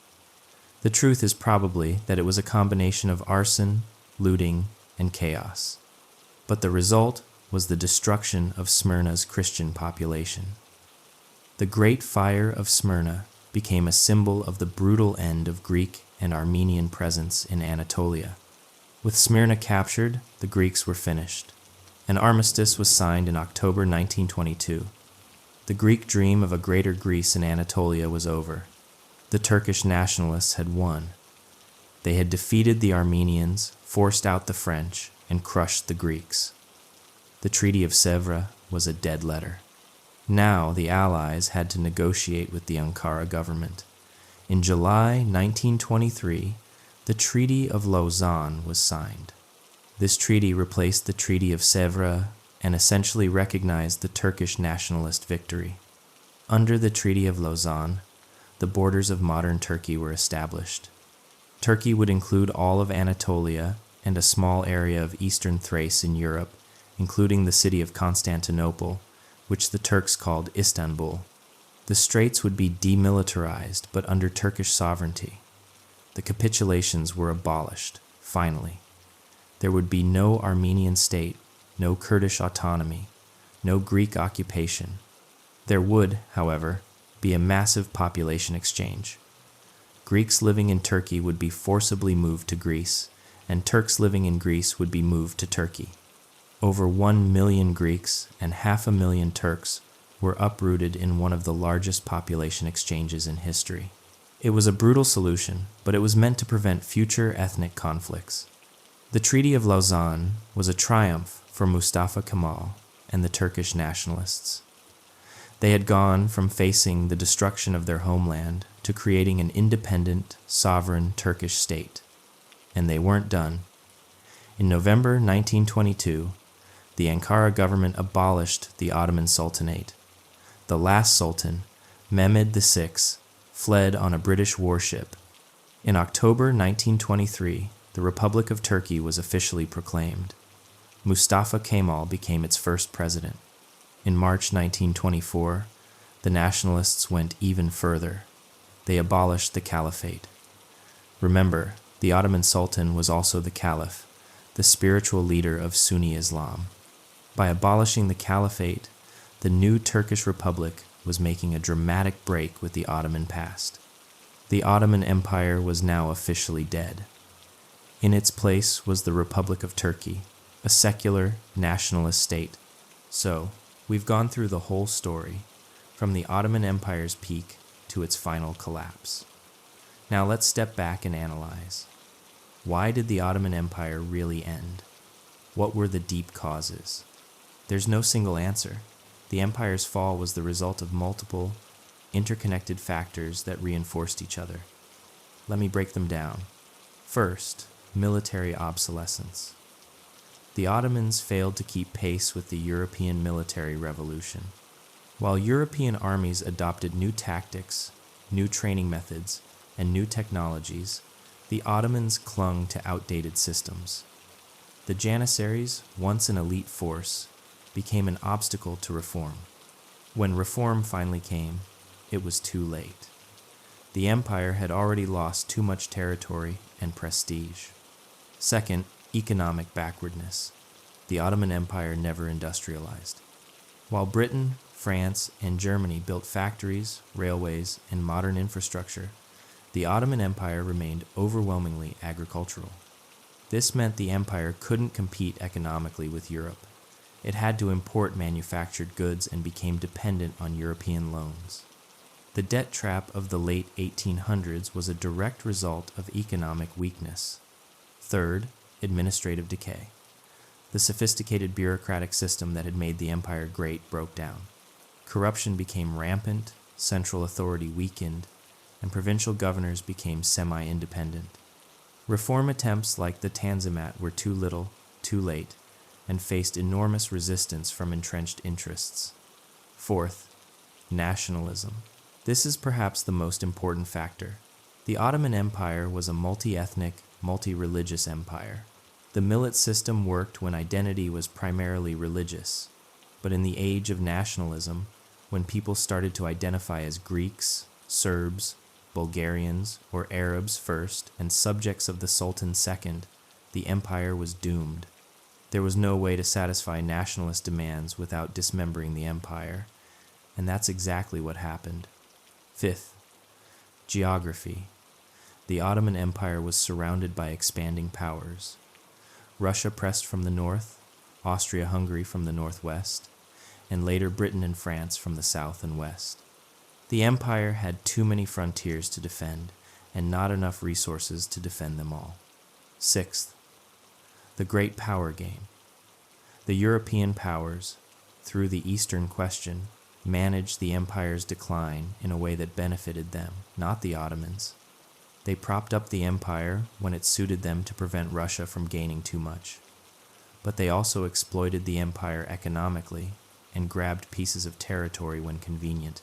The truth is probably that it was a combination of arson, looting, and chaos. But the result was the destruction of Smyrna's Christian population. The Great Fire of Smyrna became a symbol of the brutal end of Greek and Armenian presence in Anatolia. With Smyrna captured, the Greeks were finished. An armistice was signed in October 1922. The Greek dream of a greater Greece in Anatolia was over. The Turkish nationalists had won. They had defeated the Armenians, forced out the French, and crushed the Greeks. The Treaty of Sèvres was a dead letter. Now the Allies had to negotiate with the Ankara government. In July 1923, the Treaty of Lausanne was signed. This treaty replaced the Treaty of Sèvres and essentially recognized the Turkish nationalist victory. Under the Treaty of Lausanne, the borders of modern Turkey were established. Turkey would include all of Anatolia and a small area of eastern Thrace in Europe, including the city of Constantinople, which the Turks called Istanbul. The straits would be demilitarized, but under Turkish sovereignty. The capitulations were abolished, finally. There would be no Armenian state, no Kurdish autonomy, no Greek occupation. There would, however, be a massive population exchange. Greeks living in Turkey would be forcibly moved to Greece, and Turks living in Greece would be moved to Turkey. Over 1 million Greeks and 500,000 Turks were uprooted in one of the largest population exchanges in history. It was a brutal solution, but it was meant to prevent future ethnic conflicts. The Treaty of Lausanne was a triumph for Mustafa Kemal and the Turkish nationalists. They had gone from facing the destruction of their homeland to creating an independent, sovereign Turkish state. And they weren't done. In November 1922, the Ankara government abolished the Ottoman Sultanate. The last Sultan, Mehmed VI, fled on a British warship. In October 1923, the Republic of Turkey was officially proclaimed. Mustafa Kemal became its first president. In March 1924, the nationalists went even further. They abolished the caliphate. Remember, the Ottoman Sultan was also the caliph, the spiritual leader of Sunni Islam. By abolishing the caliphate, the new Turkish Republic was making a dramatic break with the Ottoman past. The Ottoman Empire was now officially dead. In its place was the Republic of Turkey, a secular, nationalist state. So, we've gone through the whole story, from the Ottoman Empire's peak to its final collapse. Now let's step back and analyze. Why did the Ottoman Empire really end? What were the deep causes? There's no single answer. The empire's fall was the result of multiple, interconnected factors that reinforced each other. Let me break them down. First, military obsolescence. The Ottomans failed to keep pace with the European military revolution. While European armies adopted new tactics, new training methods, and new technologies, the Ottomans clung to outdated systems. The Janissaries, once an elite force, became an obstacle to reform. When reform finally came, it was too late. The empire had already lost too much territory and prestige. Second, economic backwardness. The Ottoman Empire never industrialized. While Britain, France, and Germany built factories, railways, and modern infrastructure, the Ottoman Empire remained overwhelmingly agricultural. This meant the empire couldn't compete economically with Europe. It had to import manufactured goods and became dependent on European loans. The debt trap of the late 1800s was a direct result of economic weakness. Third, administrative decay. The sophisticated bureaucratic system that had made the empire great broke down. Corruption became rampant, central authority weakened, and provincial governors became semi-independent. Reform attempts like the Tanzimat were too little, too late, and faced enormous resistance from entrenched interests. Fourth, nationalism. This is perhaps the most important factor. The Ottoman Empire was a multi-ethnic, multi-religious empire. The millet system worked when identity was primarily religious, but in the age of nationalism, when people started to identify as Greeks, Serbs, Bulgarians, or Arabs first, and subjects of the Sultan second, the empire was doomed. There was no way to satisfy nationalist demands without dismembering the empire, and that's exactly what happened. Fifth, geography. The Ottoman Empire was surrounded by expanding powers. Russia pressed from the north, Austria-Hungary from the northwest, and later Britain and France from the south and west. The empire had too many frontiers to defend, and not enough resources to defend them all. Sixth, the great power game. The European powers, through the Eastern question, managed the empire's decline in a way that benefited them, not the Ottomans. They propped up the empire when it suited them to prevent Russia from gaining too much. But they also exploited the empire economically and grabbed pieces of territory when convenient.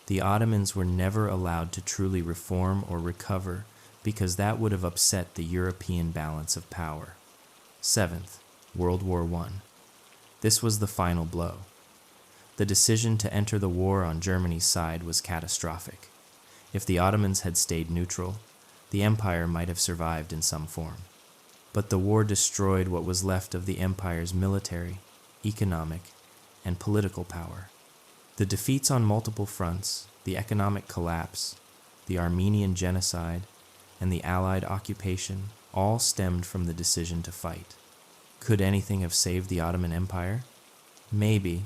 The Ottomans were never allowed to truly reform or recover because that would have upset the European balance of power. Seventh, World War I. This was the final blow. The decision to enter the war on Germany's side was catastrophic. If the Ottomans had stayed neutral, the empire might have survived in some form. But the war destroyed what was left of the empire's military, economic, and political power. The defeats on multiple fronts, the economic collapse, the Armenian genocide, and the Allied occupation all stemmed from the decision to fight. Could anything have saved the Ottoman Empire? Maybe,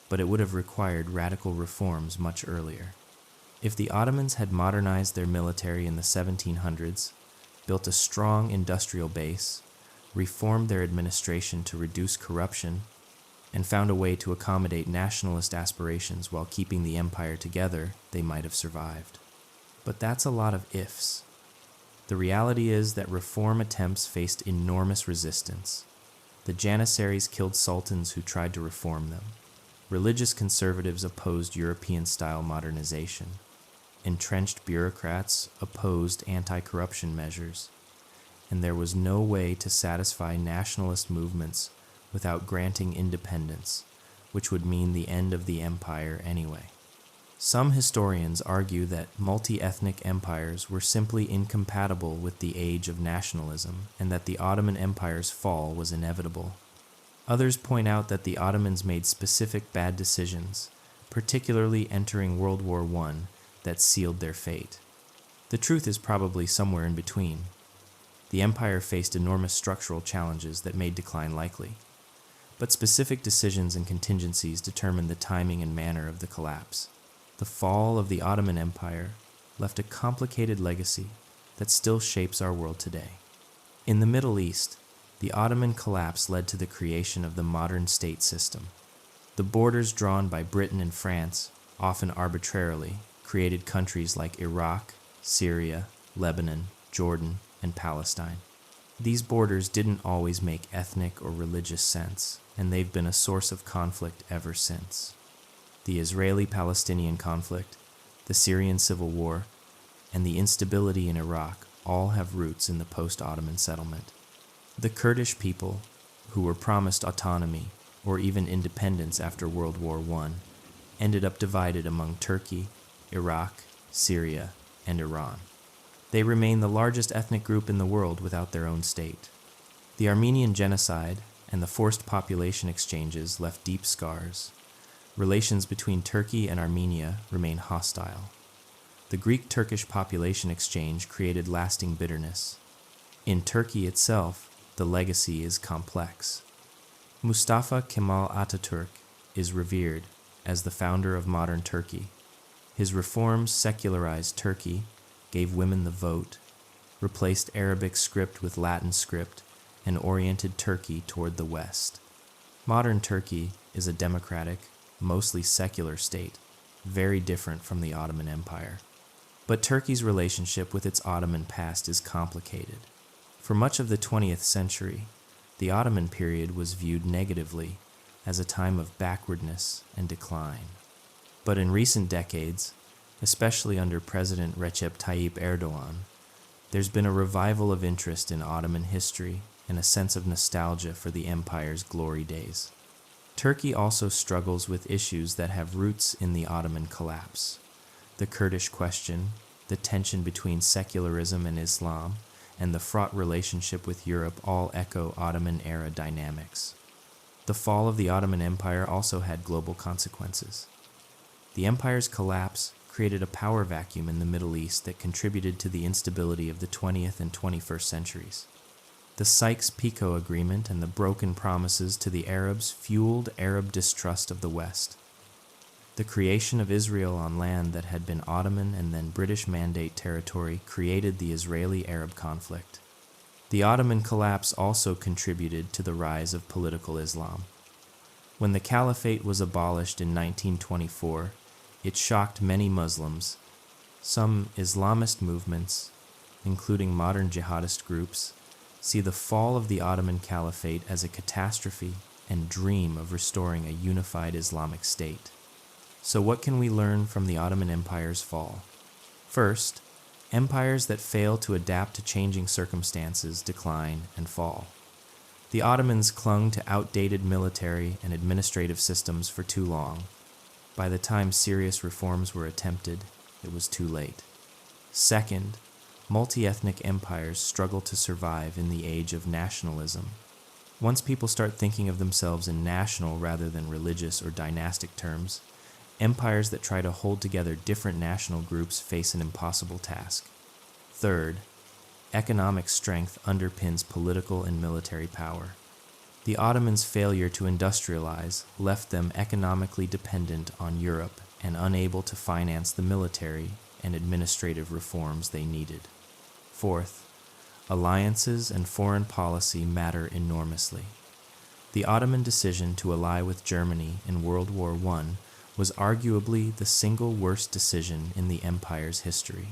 but it would have required radical reforms much earlier. If the Ottomans had modernized their military in the 1700s, built a strong industrial base, reformed their administration to reduce corruption, and found a way to accommodate nationalist aspirations while keeping the empire together, they might have survived. But that's a lot of ifs. The reality is that reform attempts faced enormous resistance. The Janissaries killed sultans who tried to reform them. Religious conservatives opposed European-style modernization. Entrenched bureaucrats opposed anti-corruption measures. And there was no way to satisfy nationalist movements without granting independence, which would mean the end of the empire anyway. Some historians argue that multi-ethnic empires were simply incompatible with the age of nationalism and that the Ottoman Empire's fall was inevitable. Others point out that the Ottomans made specific bad decisions, particularly entering World War I, that sealed their fate. The truth is probably somewhere in between. The empire faced enormous structural challenges that made decline likely, but specific decisions and contingencies determined the timing and manner of the collapse. The fall of the Ottoman Empire left a complicated legacy that still shapes our world today. In the Middle East, the Ottoman collapse led to the creation of the modern state system. The borders drawn by Britain and France, often arbitrarily, created countries like Iraq, Syria, Lebanon, Jordan, and Palestine. These borders didn't always make ethnic or religious sense, and they've been a source of conflict ever since. The Israeli-Palestinian conflict, the Syrian civil war, and the instability in Iraq all have roots in the post-Ottoman settlement. The Kurdish people, who were promised autonomy or even independence after World War I, ended up divided among Turkey, Iraq, Syria, and Iran. They remain the largest ethnic group in the world without their own state. The Armenian genocide and the forced population exchanges left deep scars. Relations between Turkey and Armenia remain hostile. The Greek-Turkish population exchange created lasting bitterness. In Turkey itself, the legacy is complex. Mustafa Kemal Atatürk is revered as the founder of modern Turkey. His reforms secularized Turkey, gave women the vote, replaced Arabic script with Latin script, and oriented Turkey toward the West. Modern Turkey is a democratic, mostly secular state, very different from the Ottoman Empire. But Turkey's relationship with its Ottoman past is complicated. For much of the 20th century, the Ottoman period was viewed negatively as a time of backwardness and decline. But in recent decades, especially under President Recep Tayyip Erdogan, there's been a revival of interest in Ottoman history and a sense of nostalgia for the empire's glory days. Turkey also struggles with issues that have roots in the Ottoman collapse. The Kurdish question, the tension between secularism and Islam, and the fraught relationship with Europe all echo Ottoman-era dynamics. The fall of the Ottoman Empire also had global consequences. The empire's collapse created a power vacuum in the Middle East that contributed to the instability of the 20th and 21st centuries. The Sykes-Picot Agreement and the broken promises to the Arabs fueled Arab distrust of the West. The creation of Israel on land that had been Ottoman and then British Mandate territory created the Israeli-Arab conflict. The Ottoman collapse also contributed to the rise of political Islam. When the Caliphate was abolished in 1924, it shocked many Muslims. Some Islamist movements, including modern jihadist groups, see the fall of the Ottoman Caliphate as a catastrophe and dream of restoring a unified Islamic state. So what can we learn from the Ottoman Empire's fall? First, empires that fail to adapt to changing circumstances decline and fall. The Ottomans clung to outdated military and administrative systems for too long. By the time serious reforms were attempted, it was too late. Second, multi-ethnic empires struggle to survive in the age of nationalism. Once people start thinking of themselves in national rather than religious or dynastic terms, empires that try to hold together different national groups face an impossible task. Third, economic strength underpins political and military power. The Ottomans' failure to industrialize left them economically dependent on Europe and unable to finance the military and administrative reforms they needed. Fourth, alliances and foreign policy matter enormously. The Ottoman decision to ally with Germany in World War I was arguably the single worst decision in the empire's history.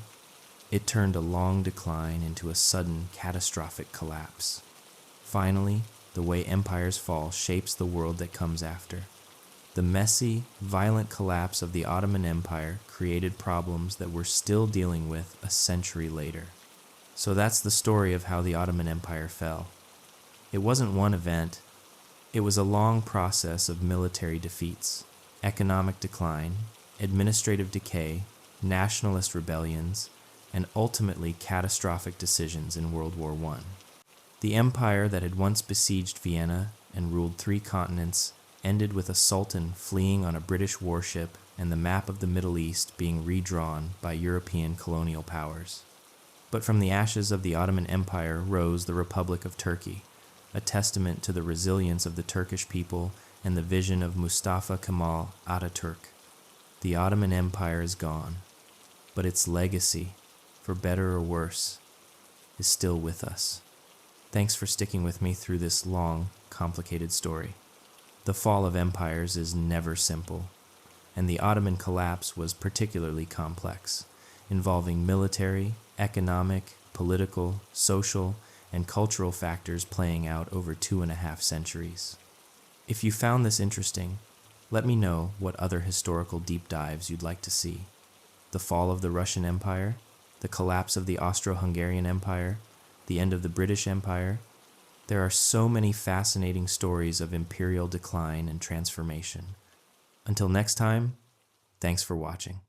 It turned a long decline into a sudden, catastrophic collapse. Finally, the way empires fall shapes the world that comes after. The messy, violent collapse of the Ottoman Empire created problems that we're still dealing with a century later. So that's the story of how the Ottoman Empire fell. It wasn't one event. It was a long process of military defeats, economic decline, administrative decay, nationalist rebellions, and ultimately catastrophic decisions in World War I. The empire that had once besieged Vienna and ruled 3 continents ended with a sultan fleeing on a British warship and the map of the Middle East being redrawn by European colonial powers. But from the ashes of the Ottoman Empire rose the Republic of Turkey, a testament to the resilience of the Turkish people and the vision of Mustafa Kemal Ataturk. The Ottoman Empire is gone, but its legacy, for better or worse, is still with us. Thanks for sticking with me through this long, complicated story. The fall of empires is never simple, and the Ottoman collapse was particularly complex, involving military, economic, political, social, and cultural factors playing out over 2.5 centuries. If you found this interesting, let me know what other historical deep dives you'd like to see. The fall of the Russian Empire, the collapse of the Austro-Hungarian Empire, the end of the British Empire. There are so many fascinating stories of imperial decline and transformation. Until next time, thanks for watching.